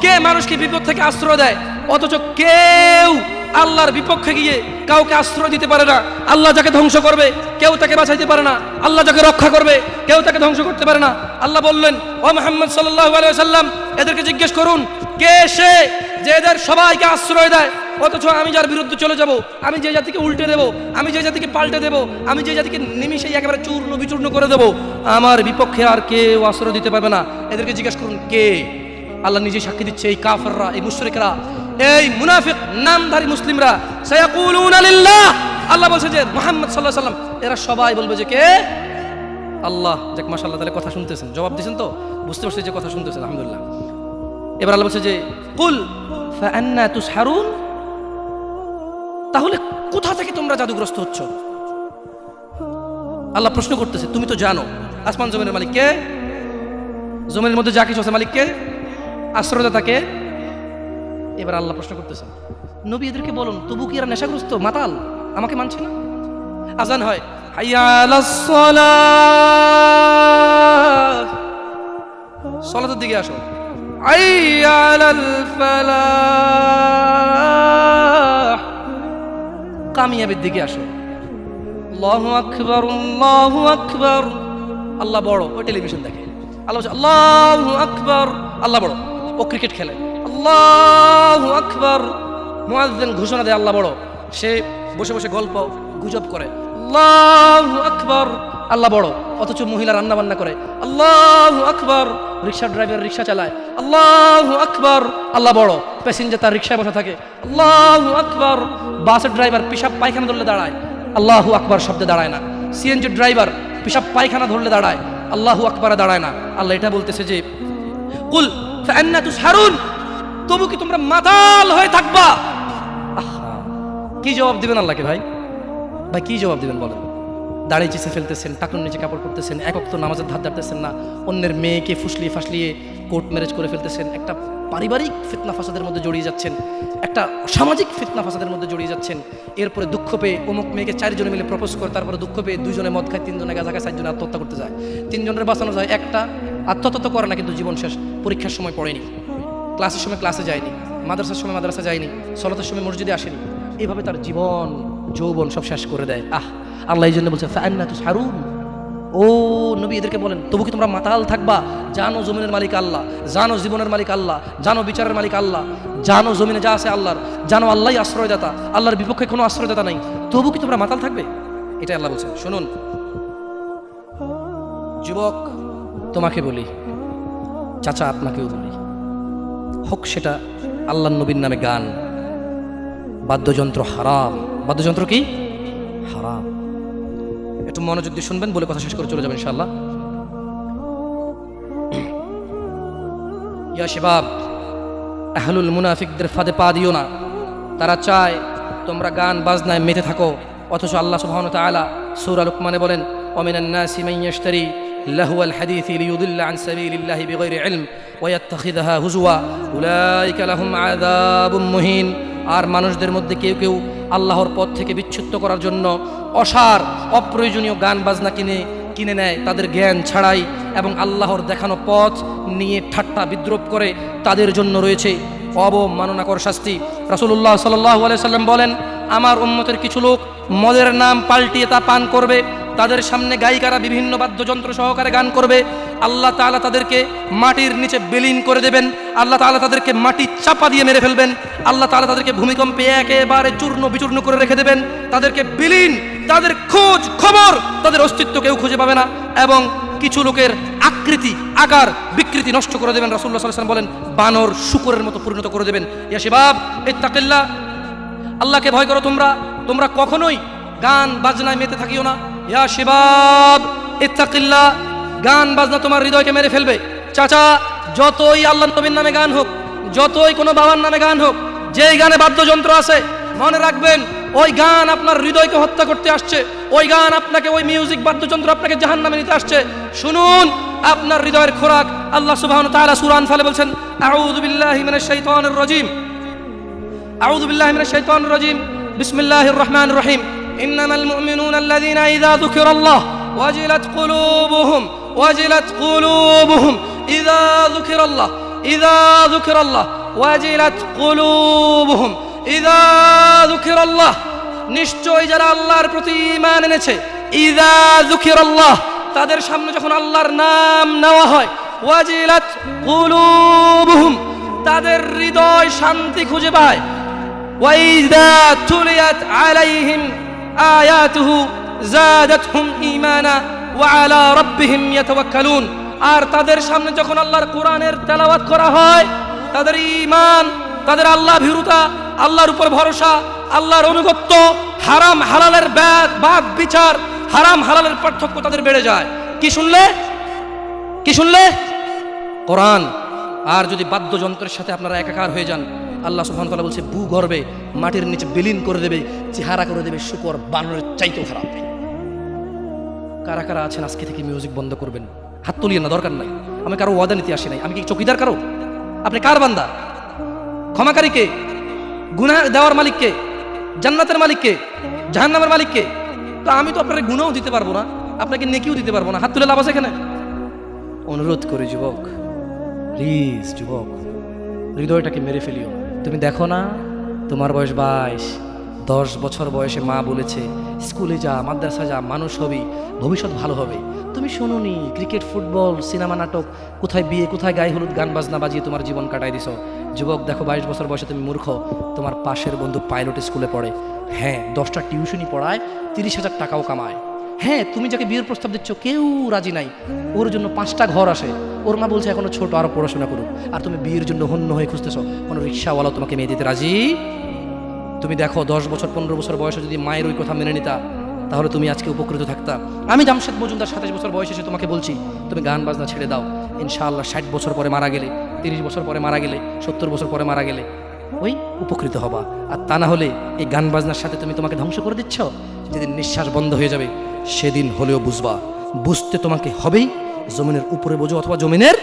কে মানুষকে বিপদ থেকে আশ্রয় দেয় অথচ কেউ আল্লাহর বিপক্ষে গিয়ে কাউকে আশ্রয় দিতে পারে না। আল্লাহ যাকে ধ্বংস করবে কেউ তাকে বাঁচাইতে পারে না, আল্লাহ যাকে রক্ষা করবে কেউ তাকে ধ্বংস করতে পারে না। আল্লাহ বললেন, ও মুহাম্মদ সাল্লাল্লাহু আলাইহি ওয়াসাল্লাম, এদেরকে জিজ্ঞেস করুন, কে সে যে এদের সবাইকে আশ্রয় দেয় অথচ আমি যার বিরুদ্ধে চলে যাব, আমি যে জাতিকে উল্টে দেব, আমি যে জাতিকে পাল্টে দেব, আমি যে জাতিকে নিমিষেই একেবারে চূর্ণ বিচূর্ণ করে দেব, আমার বিপক্ষে আর কেউ আশ্রয় দিতে পারবে না। এদেরকে জিজ্ঞেস করুন কে? আল্লাহ নিজে সাক্ষী দিচ্ছে, এই কাফেররা, এই মুশরিকরা, এই মুনাফিক নামধারী মুসলিমরা, সায়াকুলুনা লিল্লাহ, আল্লাহ বলছে যে মুহাম্মদ সাল্লাল্লাহু আলাইহি ওয়াসাল্লাম, এরা সবাই বলবে যে কে? আল্লাহ। যাক, মাশাআল্লাহ, তাহলে কথা শুনতেছেন, জবাব দিয়েছেন, তো বুঝতে পারছি যে কথা শুনতেছেন, আলহামদুলিল্লাহ। এবার আল্লাহ বলছে যে কুল ফাআন্না তুসহারুন, তাহলে কোথা থেকে তোমরা জাদুগ্রস্ত হচ্ছ? আল্লাহ প্রশ্ন করতেছে, তুমি তো জানো আসমান জমিনের মালিক কে, জমিনের মধ্যে যা কিছু আছে মালিক কে, আশ্রয়দাতা কে। এবার আল্লাহ প্রশ্ন করতেছেন, নবী এদেরকে বলুন, তবু কি এরা নেশাগ্রস্ত, মাতাল, আমাকে মানছে না? আজান হয়, হাইয়া আলাস সালাহ, সালাতের দিকে আসো, হাইয়া আলাল ফালাহ, কামিয়াবির দিকে আসো, আল্লাহু আকবার, আল্লাহু আকবার, আল্লাহ বড়, ওই টেলিভিশন দেখে, আল্লাহ বলছে আল্লাহু আকবার, আল্লাহ বড়। ও ক্রিকেট খেলে, আল্লাহু আকবার, মুয়াজ্জিন ঘোষণা দেয় আল্লাহ বড়। সে বসে বসে গল্প গুজব করে, আল্লাহু আকবার, আল্লাহ বড়। অথচ মহিলা রান্না বান্না করে, আল্লাহু আকবার। রিক্সা ড্রাইভার রিক্সা চালায়, আল্লাহু আকবার, আল্লাহ বড়। প্যাসেঞ্জার তার রিক্সায় বসা থাকে, আল্লাহু আকবার। বাসের ড্রাইভার পেশাব পায়খানা ধরলে দাঁড়ায়, আল্লাহু আকবার শব্দে দাঁড়ায় না। সিএনজি ড্রাইভার পেশাব পায়খানা ধরলে দাঁড়ায়, আল্লাহু আকবারে দাঁড়ায় না। আল্লাহ এটা বলতেছে যে কুল ফাআন্না তুসহারুন, তবু কি তোমরা মাতাল হয়ে থাকবা? আহা, কি জবাব দিবেন আল্লাহকে? ভাই ভাই কি জবাব দিবেন বলেন? দাড়ি চিছে ফেলতেছেন, টাকুর নিচে কাপড় পরতেছেন, এক ওয়াক্ত নামাজের ধার ধারতেছেন না, অন্যের মেয়েকে ফুসলিয়ে ফাসলিয়ে কোর্ট ম্যারেজ করে ফেলতেছেন, একটা পারিবারিক ফিতনা ফাসাদের মধ্যে জড়িয়ে যাচ্ছেন, একটা সামাজিক ফিতনা ফাসাদের মধ্যে জড়িয়ে যাচ্ছেন। এরপরে দুঃখ পেয়ে অমুক মেয়েকে 4 জনে মিলে প্রপোজ করে, তারপরে দুঃখ পেয়ে 2 জনে মদ খায়, 3 জনে গাঁজা খায়, 4 জনে আত্মহত্যা করতে যায়, 3 জনের বাঁচানো যায়, একটা আত্মহত্যা তো করে না কিন্তু জীবন শেষ। পরীক্ষার সময় পড়েনি, ক্লাসের সময় ক্লাসে যায়নি, মাদ্রাসার সময় মাদ্রাসা যায়নি, সলাতের সময় মসজিদে আসেনি, এইভাবে তার জীবন যৌবন সব শেষ করে দেয়। আল্লাহ এই জন্য বলছে ফাআন্না তুসহারুন, ও নবী এদেরকে বলেন তবু কি তোমরা মাতাল থাকবা? জানো জমিনের মালিক আল্লাহ, জানো জীবনের মালিক আল্লাহ, জানো বিচারের মালিক আল্লাহ, জানো জমিনে যা আছে আল্লাহর, জানো আল্লাহই আশ্রয়দাতা, আল্লাহর বিপক্ষে কোনো আশ্রয়দাতা নাই, তবু কি তোমরা মাতাল থাকবে? এটা আল্লাহ বলছেন। শুনুন যুবক, তোমাকে বলি, চাচা আপনাকেও বলি, হোক সেটা আল্লাহর নবীর নামে গান, বাদ্যযন্ত্র হারাম। বাদ্যযন্ত্র কি? হারাম। একটু মনোযোগ দিয়ে শুনবেন, বলে কথা শেষ করে চলে যাবেন ইনশাআল্লাহ। ইয়া শাবাব, আহলুল মুনাফিকদের ফাঁদে পা দিও না। তারা চায় তোমরা গান বাজনায় মেতে থাকো, অথচ আল্লাহ সুবহানাহু ওয়া তাআলা সূরা লুকমানে বলেন ওয়ামিনান নাসি মান ইয়াশতারি লাহুয়াল হাদিসি লিয়ুদিল্লা আন সাবিলিল্লাহি বিগাইরি ইলম ওয়া ইয়াত্তাখিযুহা হুজুয়া উলাইকা লাহুম আযাবুম মুহিন। আর মানুষদের মধ্যে কেউ কেউ আল্লাহর পথ থেকে বিচ্যুত করার জন্য অসার অপ্রয়োজনীয় গান বাজনা কিনে নেয় তাদের জ্ঞান ছাড়াই, এবং আল্লাহর দেখানো পথ নিয়ে ঠাট্টা বিদ্রুপ করে, তাদের জন্য রয়েছে অবমাননাকর শাস্তি। রাসূলুল্লাহ সাল্লাল্লাহু আলাইহি সাল্লাম বলেন, আমার উম্মতের কিছু লোক মদের নাম পাল্টিয়ে তা পান করবে, তাদের সামনে গায়িকারা বিভিন্ন বাদ্যযন্ত্র সহকারে গান করবে, আল্লাহ তাআলা তাদেরকে মাটির নিচে বিলীন করে দেবেন, আল্লাহ তাআলা তাদেরকে মাটি চাপা দিয়ে মেরে ফেলবেন, আল্লাহ তাআলা তাদেরকে ভূমিকম্পে একেবারে চূর্ণ বিচূর্ণ করে রেখে দেবেন, তাদেরকে বিলীন, তাদের খোঁজ খবর, তাদের অস্তিত্ব কেউ খুঁজে পাবে না, এবং কিছু লোকের আকৃতি আকার বিকৃতি নষ্ট করে দেবেন। রাসূলুল্লাহ সাল্লাল্লাহু আলাইহি ওয়াসাল্লাম বলেন, বানর শুকরের মতো পরিণত করে দেবেন। ইয়া শাবাব ইত্তাকিল্লাহ, আল্লাহকে ভয় করো। তোমরা কখনোই গান বাজনায় মেতে থাকিও না। ইয়া শাবাব ইত্তাকিল্লাহ, গান বাজনা তোমার হৃদয়কে মেরে ফেলবে। চাচা, যতই আল্লাহর নবীর নামে গান হোক, যতই কোনো বাবার নামে গান হোক, যেই গানে বাদ্যযন্ত্র আছে, মনে রাখবেন ওই গান আপনার হৃদয়কে হত্যা করতে আসছে, ওই গান আপনাকে, ওই মিউজিক বাদ্যযন্ত্র আপনাকে জাহান্নামে নিতে আসছে। শুনুন, আপনার হৃদয়ের খোরাক আল্লাহ সুবহানাহু ওয়া তাআলা সূরা আনফালে বলছেন, আউযু বিল্লাহি মিনাশ শাইতানির রাজীম, আউযু বিল্লাহি মিনাশ শাইতানির রাজীম, বিসমিল্লাহির রহমানির রহিম, ইন্নামাল মুমিনুনা আল্লাযীনা ইযা যুকিরাল্লাহ ওয়াজিলাত কুলুবুহুম ইযা যুকিরাল্লাহ ওয়াজিলাত কুলুবুহুম ইযা যুকিরাল্লাহ। নিশ্চয় যারা আল্লাহর প্রতি ঈমান এনেছে, ইযা যুকিরাল্লাহ, তাদের সামনে যখন আল্লাহর নাম নেওয়া হয়, ওয়াজিলাত কুলুবুহুম, তাদের হৃদয় শান্তি খুঁজে পায়, ওয়া ইযা তুলিয়াত আলাইহিম আয়াতুহু যাদাতহুম ঈমানা ওয়া আলা রাব্বিহিম ইয়াতাওয়াক্কালুন। আর তাদের সামনে যখন আল্লাহর কোরআনের তেলাওয়াত করা হয়, তাদের ঈমান, তাদের আল্লাহ ভীরুতা, আল্লাহর উপর ভরসা, আল্লাহর অনুগত্য, হারাম হালালের বাদ বিচার, হারাম হালালের পার্থক্য তাদের বেড়ে যায়। কি শুনলে? কোরআন। আর যদি বাদ্যযন্ত্রের সাথে আপনারা একাকার হয়ে যান, আল্লাহ সুবহানাহু ওয়া তাআলা বলছে ভূগর্ভে মাটির নিচে বিলীন করে দেবে, চেহারা করে দেবে শুকর বানরের চাইতেও খারাপ। কারা কারা আছেন আজকে থেকে মিউজিক বন্ধ করবেন? হাত তুলিয়ে না, দরকার নাই। আমি কারো ওয়াদা নিতে আসি নাই। আমি কি চৌকিদার কারো? আপনি কার বান্দা? ক্ষমাকারী কে? গুনাহ দেওয়ার মালিক কে? জান্নাতের মালিক কে? জাহান্নামের মালিক কে? তো আমি তো আপনার গুনাহও দিতে পারবো না, আপনাকে নেকিও দিতে পারবো না। হাত তুলে লাভ আছে এখানে? অনুরোধ করি যুবক, প্লিজ যুবক, হৃদয়টাকে মেরে ফেলিও। তুমি দেখো না, তোমার বয়স 22, 10 বছর বয়সে মা বলেছে স্কুলে যা, মাদ্রাসা যা, মানুষ হবি, ভবিষ্যৎ ভালো হবে। তুমি শোনোনি ক্রিকেট, ফুটবল, সিনেমা, নাটক, কোথায় বিয়ে, কোথায় গায়ে হলুদ, গান বাজনা বাজিয়ে তোমার জীবন কাটাই দিছো। যুবক দেখো, 22 বছর বয়সে তুমি মূর্খ। তোমার পাশের বন্ধু পাইলট স্কুলে পড়ে, হ্যাঁ 10টা টিউশনি পড়ায়, 30,000 টাকাও কামায়। হ্যাঁ, তুমি যাকে বিয়ের প্রস্তাব দিচ্ছ কেউ রাজি নাই, ওর জন্য 5টা ঘর আসে, ওর মা বলছে এখনো ছোট, আরো পড়াশোনা করুক, আর তুমি বিয়ের জন্য হন্য হয়ে খুঁজতেছো। কোনো রিক্সাওয়ালা তোমাকে মেয়ে দিতে রাজি? তুমি দেখো 10 বছর 15 বছর বয়সে যদি মায়ের ওই কথা মেনে নিতা, তাহলে তুমি আজকে উপকৃত থাকতা। আমি জামশেদ মজুমদার 27 বছর বয়সে এসে তোমাকে বলছি, তুমি গান বাজনা ছেড়ে দাও। ইনশাআল্লাহ 60 বছর পরে মারা গেলে, 30 বছর পরে মারা গেলে, 70 বছর পরে মারা গেলে ওই উপকৃত হবা। আর তা না হলে এই গান বাজনার সাথে তুমি তোমাকে ধ্বংস করে দিচ্ছ। যেদিন নিঃশ্বাস বন্ধ হয়ে যাবে সেদিন হলেও বুঝবা, বুঝতে তোমাকে হবেই। জমিনের উপরে বোঝো অথবা জমিনের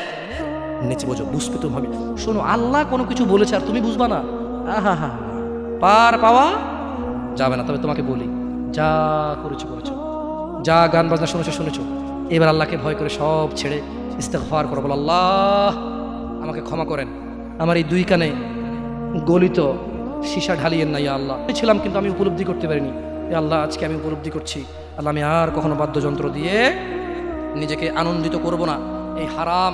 নিচে বোঝো, বুঝতে তুমি হবে। শোনো, আল্লাহ কোনো কিছু বলেছে আর তুমি বুঝবা না, আহা হা, পার পাওয়া যাবে না। তবে তোমাকে বলি, যা করেছো করেছো, যা গান বাজনা শুনেছো শুনেছো, এবার আল্লাহকে ভয় করে সব ছেড়ে ইস্তেগফার করো, বলো আল্লাহ আমাকে ক্ষমা করেন, আমার এই 2 কানে গলিত সীসা ঢালিয়েন না ইয়া আল্লাহ। ছিলাম কিন্তু আমি উপলব্ধি করতে পারিনি, ইয়া আল্লাহ আজকে আমি উপলব্ধি করছি। আল্লাহ আমি আর কখনো বাদ্যযন্ত্র দিয়ে নিজেকে আনন্দিত করব না। এই হারাম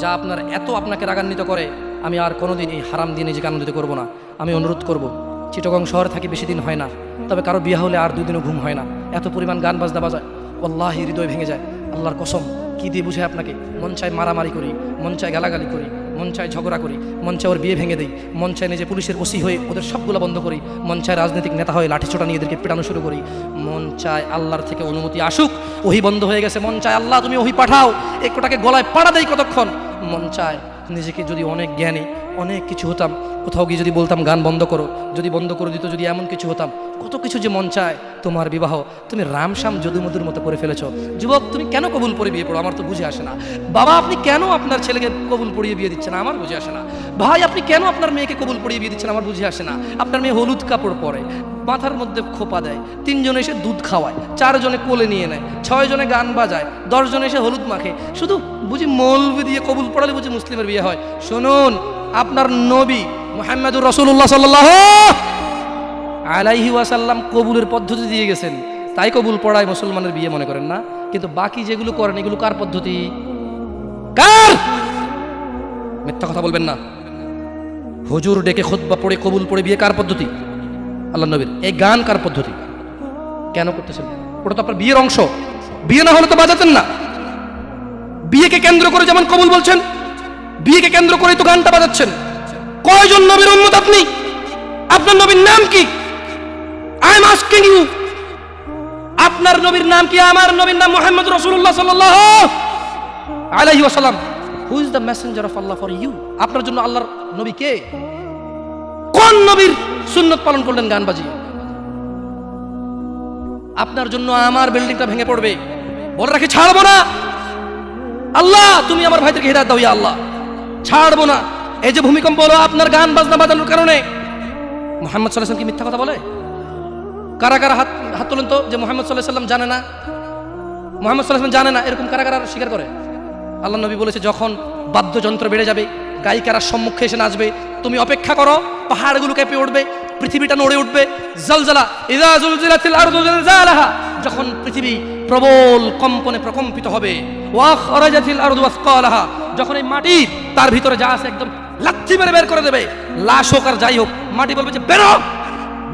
যা আপনার এত আপনাকে রাগান্বিত করে, আমি আর কোনোদিন এই হারাম দিয়ে নিজেকে আনন্দিত করব না। আমি অনুরোধ করব, চিটাগং শহরে থাকি বেশি দিন হয় না, তবে কারো বিয়ে হলে আর 2 দিনও ঘুম হয় না, এত পরিমাণ গান বাজনা বাজায়, আল্লাহি হৃদয় ভেঙে যায়। আল্লাহর কসম, কি দিয়ে বুঝে আপনাকে? মন চায় মারামারি করি, মন চায় গালাগালি করি, মন চায় ঝগড়া করি, মন চায় ওর বিয়ে ভেঙে দিই, মন চায় নিজে পুলিশের ওসি হয়ে ওদের সবগুলো বন্ধ করি, মন চায় রাজনৈতিক নেতা হয়ে লাঠিছোটা নিয়ে এদেরকে পেটানো শুরু করি, মন চায় আল্লাহর থেকে অনুমতি আসুক, ওহি বন্ধ হয়ে গেছে, মন চায় আল্লাহ তুমি ওহি পাঠাও, একটাকে গলায় পাড়া দেই কতক্ষণ। মন চায় নিজেকে যদি অনেক জ্ঞানী অনেক কিছু হতাম, কোথাও গিয়ে যদি বলতাম গান বন্ধ করো, যদি বন্ধ করে দিত, যদি এমন কিছু হতাম, কত কিছু যে মন চায়। তোমার বিবাহ তুমি রামশ্যাম যদুমধুর মতো করে ফেলেছো। যুবক, তুমি কেন কবুল পড়ে বিয়ে পড়ো? আমার তো বুঝে আসে না। বাবা, আপনি কেন আপনার ছেলেকে কবুল পড়িয়ে বিয়ে দিচ্ছেন? আমার বুঝে আসে না। ভাই, আপনি কেন আপনার মেয়েকে কবুল পড়িয়ে বিয়ে দিচ্ছেন? আমার বুঝে আসে না। আপনার মেয়ে হলুদ কাপড় পরে, মাথার মধ্যে খোপা দেয়, 3 জনে এসে দুধ খাওয়ায়, 4 জনে কোলে নিয়ে নেয়, 6 জনে গান বাজায়, 10 জনে এসে হলুদ মাখে, শুধু বুঝি মৌলবি দিয়ে কবুল পড়ালে বুঝি মুসলিমের বিয়ে হয়। শুনুন, আপনার নবী মুহাম্মদুর রাসূলুল্লাহ সাল্লাল্লাহু আলাইহি ওয়াসাল্লাম কবুলের পদ্ধতি দিয়ে গেছেন, তাই কবুল পড়ায় মুসলমানের বিয়ে মনে করেন না। কিন্তু বাকি যেগুলো করেন এগুলো কার পদ্ধতি? কার? মিথ্যা কথা বলবেন না। হুজুর ডেকে খুতবা পড়ে কবুল পড়ে বিয়ে কার পদ্ধতি? আল্লাহ নবীর। এই গান কার পদ্ধতি? কেন করতেছেন? ওটা তো আপনার বিয়ের অংশ। বিয়ে না হলে তো বাজাতেন না। বিয়েকে কেন্দ্র করে যেমন কবুল বলছেন, বিয়েকে কেন্দ্র করে তো গানটা বাজাচ্ছেন। কয়জন নবীর উম্মত আপনি? আপনার নবীর নাম কি? আই এম আস্কিং ইউ, আপনার নবীর নাম কি? আমার নবীর নাম মুহাম্মদ রাসূলুল্লাহ সাল্লাল্লাহু আলাইহি ওয়াসাল্লাম। Who is the messenger of Allah for you? আপনার জন্য আল্লাহর নবী কে? কোন নবীর সুন্নত পালন করলেন গান বাজিয়ে? আপনার জন্য আমার বিল্ডিংটা ভেঙে পড়বে, বলে রাখি ছাড়বো না। আল্লাহ তুমি আমার ভাইদেরকে হিদায়াত দাও ইয়া আল্লাহ, ছাড়বো না। এই যে ভূমিকম্প হলো আপনার গান বাজনা বাজানোর কারণে। মুহাম্মদ সাল্লাল্লাহু আলাইহি ওয়াসাল্লাম কি মিথ্যা কথা বলে? কারা কারা হাত তোলেন তো যে মুহাম্মদ সাল্লাল্লাহু আলাইহি ওয়াসাল্লাম জানে না, মুহাম্মদ সাল্লাল্লাহু আলাইহি ওয়াসাল্লাম জানে না, এরকম কারা কারা স্বীকার করে? আল্লাহ নবী বলেছে, যখন বাদ্যযন্ত্র বেড়ে যাবে, গায়িকারা সম্মুখে এসে নাচবে, তুমি অপেক্ষা করো, পাহাড়গুলো কেঁপে উঠবে, পৃথিবীটা নড়ে উঠবে। জালজালা ইযা জুলজিলাতিল আরদু জিলজালাহা, যখন পৃথিবী প্রবল কম্পনে প্রকম্পিত হবে। ওয়া খরাজাতিল আরদু আসকালাহা, যখন এই মাটি তার ভিতরে যা আছে একদম লাথি মেরে বের করে দেবে, লাশ হোক আর যাই হোক, মাটি বলবে যে বের হও,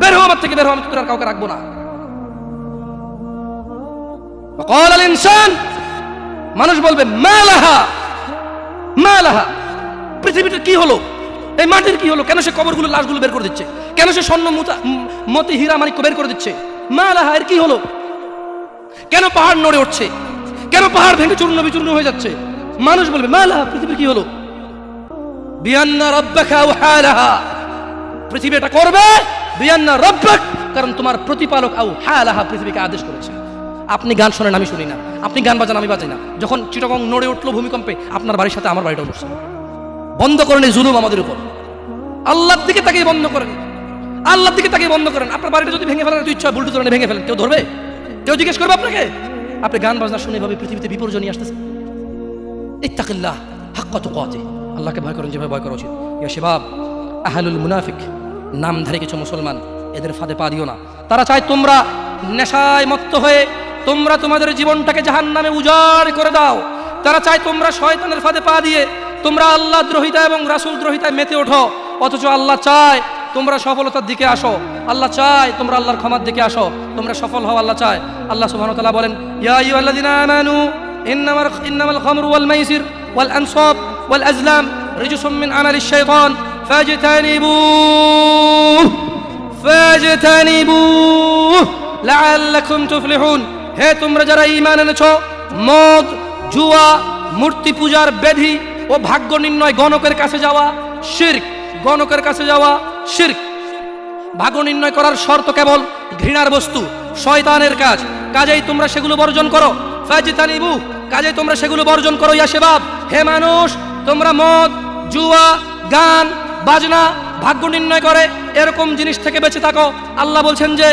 বের হও আমার থেকে, বের হও, আমি তোর আর কাউকে রাখবো না। ওয়াকাল আল ইনসান, মানুষ বলবে মালাহা মালাহা, পৃথিবীটা কি হলো, এই মাটির কি হলো, কেন সে কবরগুলো লাশগুলো বের করে দিচ্ছে, কেন সে স্বর্ণ মতি হীরা মানিক্য বের করে দিচ্ছে, মালাহা এর কি হলো, কেন পাহাড় নড়ে উঠছে, কেন পাহাড় ভেঙে চূর্ণ বিচূর্ণ হয়ে যাচ্ছে? মানুষ বলবে মালাহা, পৃথিবীর কি হলো? বিআন্না রাব্বাকা আওহালাহা, পৃথিবী এটা করবে, বিআন্না রাব্বাক, কারণ তোমার প্রতিপালক আওহালাহা পৃথিবীকে আদেশ করেছে। আপনি গান শোনেন, আমি শুনি না, আপনি গান বাজান, আমি বাজাই না। যখন চিটাগং নড়ে উঠলো ভূমিকম্পে, আপনার বাড়ির সাথে আমার বাড়িটাও নড়ছে। বন্ধ করেন এই জুলুম আমাদের উপর। আল্লাহর দিকে তাকিয়ে বন্ধ করেন, আল্লাহর দিকে তাকিয়ে বন্ধ করেন। আপনার বাড়িটা যদি ভেঙে ফেলার ইচ্ছা, বুলডোজারে ভেঙে ফেলেন, কেউ ধরবে? কেউ জিজ্ঞেস করবে আপনাকে? আপনি গান বাজনা শুনে ভাবে পৃথিবীতে বিপর্যয় নিয়ে আসতেছে। ইত্তাকিল্লাহ হাক্কা তুকাতিহ, আল্লাহকে ভয় করেন যেভাবে ভয় করা উচিত। ইয়া শাবাব, আহলুল মুনাফিক, নামধারী কিছু মুসলমান, এদের ফাঁদে পা দিও না। তারা চায় তোমরা নেশায় মত্ত হয়ে তোমরা তোমাদের জীবনটাকে জাহান্নামে উজাড় করে দাও। তারা চায় তোমরা শয়তানের ফাঁদে পা দিয়ে তোমরা আল্লাহ দ্রোহিতা এবং রাসূল দ্রোহিতায় মেতে ওঠো, অথচ আল্লাহ চায় তোমরা সফলতার দিকে আসো। আল্লাহ চায় তোমরা আল্লাহর ক্ষমার দিকে আসো, তোমরা সফল হও। আল্লাহ চায়। আল্লাহ সুবহানাহু ওয়া তাআলা বলেন, ইয়া আইয়ুহাল্লাযিনা আমানু ইন্নামাল খামরু ওয়াল মাইসির ওয়াল আনসাব ওয়াল আজলাম রিজসুম মিন আমালিশ শাইতান ফাজতানিবুহু লাআল্লাকুম তুফলিহুন। হে তোমরা যারা ঈমান এনেছো, মদ, জুয়া, মূর্তি পূজার ব্যাধি ও ভাগ্য নির্ণয় গণকের কাছে যাওয়া শিরক। গণকের কাছে যাওয়া শিরক। ভাগ্য নির্ণয় করার শর্ত কেবল ঘৃণার বস্তু, শয়তানের কাজ, কাজেই তোমরা সেগুলো বর্জন করো। ফাজতানিবু, কাজেই তোমরা সেগুলো বর্জন করো। ইয়া শাবাব, হে মানুষ, তোমরা মদ, জুয়া, গান, বাজনা, ভাগ্য নির্ণয় করে এরকম জিনিস থেকে বেঁচে থাকো। আল্লাহ বলছেন যে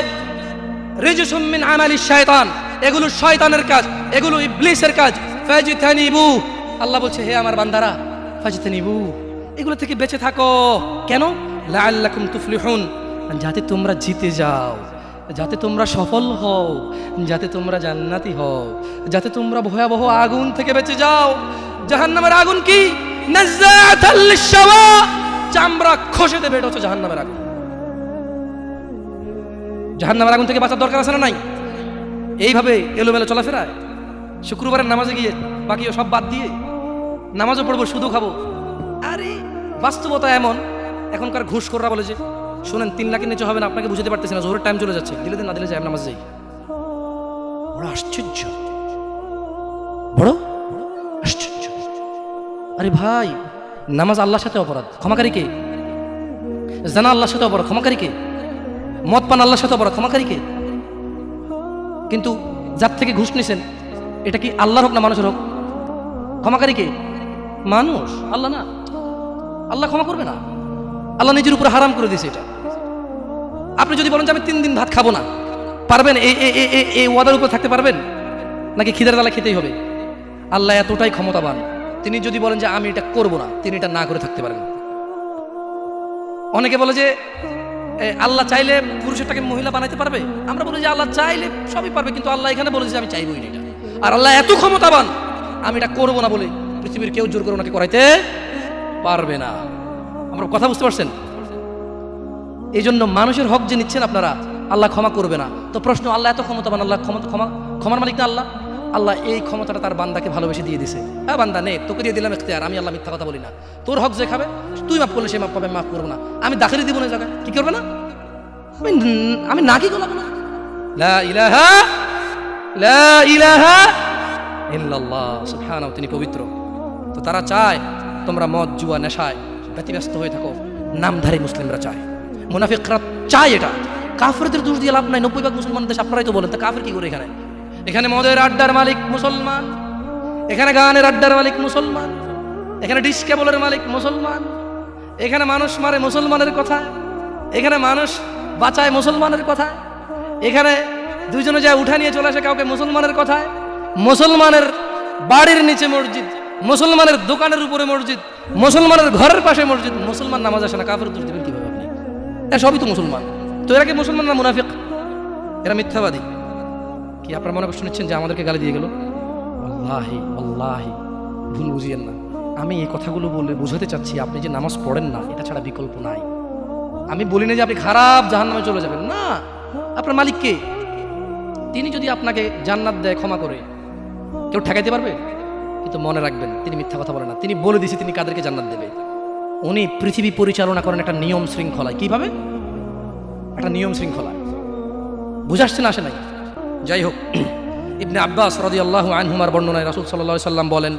রিজসুম মিন আমালিশ শায়তান, এগুলো শয়তানের কাজ, এগুলো ইবলিসের কাজ। ফাজতানিবু, আল্লাহ বলছে হে আমার বান্দারা, ফাজতানিবু, এগুলো থেকে বেঁচে থাকো। কেন? লাআল্লাকুম তুফলিহুন, যাতে তোমরা জিতে যাও, যাতে তোমরা সফল হও, যাতে তোমরা জান্নাতি হও, যাতে তোমরা ভয়াবহ আগুন থেকে বেঁচে যাও। জাহান্নামের আগুন কি? নাযাআতাল লিশশাওয়া, চামড়া খসে দেবে, এটা হচ্ছে জাহান্নামের আগুন। জাহান্নামের আগুন থেকে বাঁচার দরকার আছে না নাই? এইভাবে এলোমেলো চলাফেরায় শুক্রবারের নামাজে গিয়ে বাকি সব বাদ দিয়ে নামাজও পড়বো, শুধু খাবো। আরে বাস্তবতা এমন, এখনকার ঘুষখোররা বলে যে শুনেন 3 লাখের নিচে হবে না, আপনাকে বুঝতে পারতেছি না, জোরের টাইম চলে যাচ্ছে, দিলে দিন না দিলে যাই নামাজ যাই। বড় আশ্চর্য, বড় আশ্চর্য। আরে ভাই, নামাজ আল্লাহর সাথে অপরাধ, ক্ষমাকারী কে? জানা আল্লাহর সাথে অপরাধ, ক্ষমাকারী কে? মদ পান আল্লাহর সাথে অপরাধ, ক্ষমাকারী কে? কিন্তু যার থেকে ঘুষ নিছেন, এটা কি আল্লাহর হোক না মানুষের হোক? ক্ষমাকারী কে? মানুষ, আল্লাহ না। আল্লাহ ক্ষমা করবে না, আল্লাহ নিজের উপর হারাম করে দিয়েছে এটা। আপনি যদি বলেন যে আমি 3 দিন ভাত খাবো না, পারবেন? এই ওয়াদার উপর থাকতে পারবেন? নাকি খিদের জ্বালা খেতেই হবে? আল্লাহ এতটাই ক্ষমতাবান, তিনি যদি বলেন যে আমি এটা করবো না, তিনি এটা না করে থাকতে পারেন। অনেকে বলে যে আল্লাহ চাইলে পুরুষেরটাকে মহিলা বানাইতে পারবে। আমরা বলি যে আল্লাহ চাইলে সবই পারবে, কিন্তু আল্লাহ এখানে বলে যে আমি চাইবই না এটা। আর আল্লাহ এত ক্ষমতাবান, আমি এটা করবো না বলে পৃথিবীর কেউ জোর করে ওনাকে করাইতে পারবে না। আমরা কথা বুঝতে পারছেন? এই জন্য মানুষের হক যে নিচ্ছেন আপনারা, আল্লাহ ক্ষমা করবে না। তো প্রশ্ন, আল্লাহ এত ক্ষমতাবান, আল্লাহ ক্ষমার মালিক না আল্লাহ? আল্লাহ এই ক্ষমতাটা তার বান্দাকে ভালোবেসে দিয়ে দিছে। হ্যাঁ বান্দা নে, তোকে দিয়ে দিলাম ইখতিয়ার, আমি আল্লাহ মিথ্যা কথা বলি না। তোর হক যে খাবে, তুই মাফ করলে সে মাফ পাবে, মাফ করবো না। আমি দাখিলি দিব না জায়গায়, কি করবে না? আমি না কি করলাম না। লা ইলাহা ইল্লাল্লাহ, সুবহানাহু, তিনি পবিত্র। তো তারা চায় তোমরা মদ, জুয়া, নেশায় ব্যতিব্যস্ত হয়ে থাকো। নামধারী মুসলিমরা চায়, মুনাফিকরা চায় এটা। কাফেরদের দোষ দিয়ে লাভ নাই, 90% মুসলমান দেশ, আপনারাই তো বলেন। তা কাফের কি করে? এখানে মদের আড্ডার মালিক মুসলমান, এখানে গানের আড্ডার মালিক মুসলমান, এখানে ডিস কেবলের মালিক মুসলমান, এখানে মানুষ মারে মুসলমানের কথা, এখানে মানুষ বাঁচায় মুসলমানের কথা, এখানে দুইজনে যায় উঠা নিয়ে চলে আসে কাউকে মুসলমানের কথায়, মুসলমানের বাড়ির নিচে মসজিদ, মুসলমানের দোকানের উপরে মসজিদ, মুসলমানের ঘরের পাশে মসজিদ, মুসলমান নামাজ আসে না, কাফের দোষ দেবেন কিভাবে আপনি? সবই তো মুসলমান। তো এরা কি মুসলমান না মুনাফিক? এরা মিথ্যাবাদী। কি আপনারা মনে কষ্ট নিচ্ছেন যে আমাদেরকে গালি দিয়ে গেল? আল্লাহি আল্লাহি, ভুল বুঝিয়েন না। আমি এই কথাগুলো বলে বোঝাতে চাচ্ছি, আপনি যে নামাজ পড়েন না, এটা ছাড়া বিকল্প নাই। আমি বলি না যে আপনি খারাপ জাহান্নামে চলে যাবেন, না। আপনার মালিক কে? তিনি যদি আপনাকে জান্নাত দেয়, ক্ষমা করে, কেউ ঠেকাইতে পারবে? কিন্তু মনে রাখবেন, তিনি মিথ্যা কথা বলেন না। তিনি বলে দিয়েছে তিনি কাদেরকে জান্নাত দেবে। উনি পৃথিবী পরিচালনা করেন একটা নিয়ম শৃঙ্খলায়। কিভাবে? একটা নিয়ম শৃঙ্খলায়। বুঝাচ্ছে না, আসে নাই? যাই হোক, ইবনে আব্বাস রাদিয়াল্লাহু আনহুমার বর্ণনায় রাসূল সাল্লাল্লাহু আলাইহি সাল্লাম বলেন,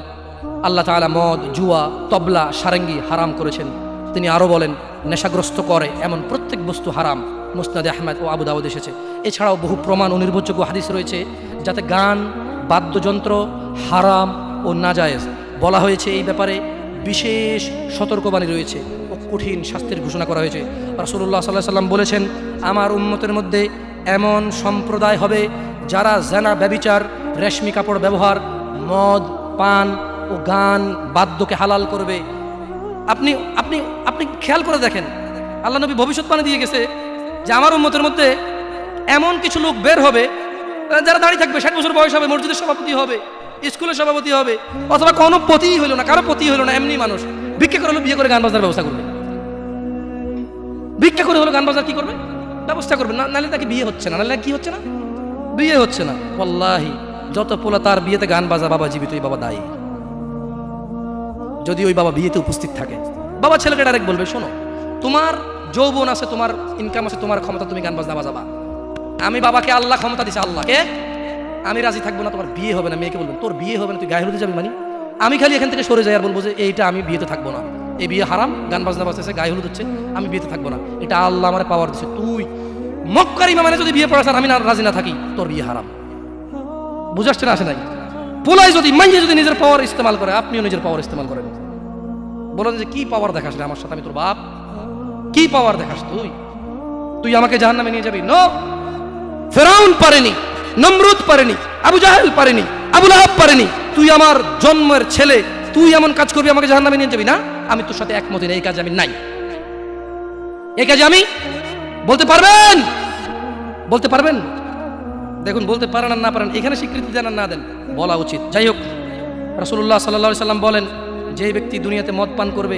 আল্লাহ তাআলা মদ, জুয়া, তবলা, সারেঙ্গি হারাম করেছেন। তিনি আরও বলেন, নেশাগ্রস্ত করে এমন প্রত্যেক বস্তু হারাম। মুসনাদে আহমদ ও আবু দাউদ এসেছে। এছাড়াও বহু প্রমাণ ও নির্ভরযোগ্য হাদিস রয়েছে যাতে গান, বাদ্যযন্ত্র হারাম ও নাজায়েজ। বলা হয়েছে এই ব্যাপারে বিশেষ সতর্কবাণী রয়েছে ও কঠিন শাস্তির ঘোষণা করা হয়েছে। রাসূলুল্লাহ সাল্লাল্লাহু আলাইহি সাল্লাম বলেছেন, আমার উম্মতের মধ্যে এমন সম্প্রদায় হবে যারা জানা, ব্যভিচার, রেশমি কাপড় ব্যবহার, মদ পান ও গান, বাদ্যকে হালাল করবে। আপনি আপনি আপনি খেয়াল করে দেখেন, আল্লাহ নবী ভবিষ্যৎবাণী দিয়ে গেছে যে আমার উম্মতের মধ্যে এমন কিছু লোক বের হবে যারা দাঁড়িয়ে থাকবে, 60 বছর বয়স হবে, মসজিদের সভাপতি হবে, স্কুলের সভাপতি হবে, অথবা কোনো পতিই হইলো না, কারো পতি হইলো না, এমনি মানুষ ভিক্ষা করে হলো বিয়ে করে গান বাজার ব্যবস্থা করবে। ভিক্ষা করে হলো গান বাজার কি করবে, ব্যবস্থা করবে। নাহলে তাকে বিয়ে হচ্ছে না, নাহলে কি হচ্ছে না, বিয়ে হচ্ছে না। ওয়াল্লাহি যত পোলা তার বিয়েতে গান বাজা, বাবা জীবিত, ওই বাবা দায়ী। যদি ওই বাবা বিয়েতে উপস্থিত থাকে, বাবা ছেলেকে ডাইরেক্ট বলবে, শোনো, তোমার যৌবন আছে, তোমার ইনকাম আছে, তোমার ক্ষমতা, তুমি গান বাজনা বাজাবা। আমি বাবাকে আল্লাহ ক্ষমতা দিছে, আল্লাহকে আমি রাজি থাকবো না, তোমার বিয়ে হবে না। মেয়েকে বলবেন তোর বিয়ে হবে না, তুই গায়ে হলুদে যাবি, মানে আমি খালি এখান থেকে সরে যাই আর বলবো যে এইটা আমি বিয়েতে থাকবো না, এই বিয়ে হারাম, গান বাজনা বাজতেছে, গায়ে হলুদ হচ্ছে, আমি বিয়েতে থাকবো না, এটা আল্লাহ আমার পাওয়ার দিচ্ছে। তুই মক্কার ইমামে যদি বিয়ে পড়াস আর আমি না রাজি না থাকি, তোর বিয়ে হারাম। বুঝাচ্ছে না, আসে নাই? পোলাই যদি মাইয়ে যদি নিজের পাওয়ার ইস্তেমাল করে, আপনিও নিজের পাওয়ার ইস্তেমাল করেন। বলেন যে কি পাওয়ার দেখাস রে আমার সাথে, আমি তোর বাপ, কি পাওয়ার দেখাস তুই? তুই আমাকে জাহান্নামে নিয়ে যাবি? নো, ফেরাউন পারেনি, নমরুদ পারেনি, আবু জাহেল পারেনি, আবু লাহাব পারেনি। তুই আমার জন্মের ছেলে, তুই এমন কাজ করবি আমাকে জাহান্নামে নিয়ে যাবি? না, আমি তোর সাথে একমত না, এই কাজে আমি নাই, এই কাজে আমি। বলতে পারবেন? বলতে পারবেন? দেখুন, বলতে পারেন আর না পারেন, এখানে স্বীকৃতি দেন আর না দেন, বলা উচিত। যাই হোক, রাসূলুল্লাহ সাল্লাল্লাহু আলাইহি সাল্লাম বলেন, যে ব্যক্তি দুনিয়াতে মদ পান করবে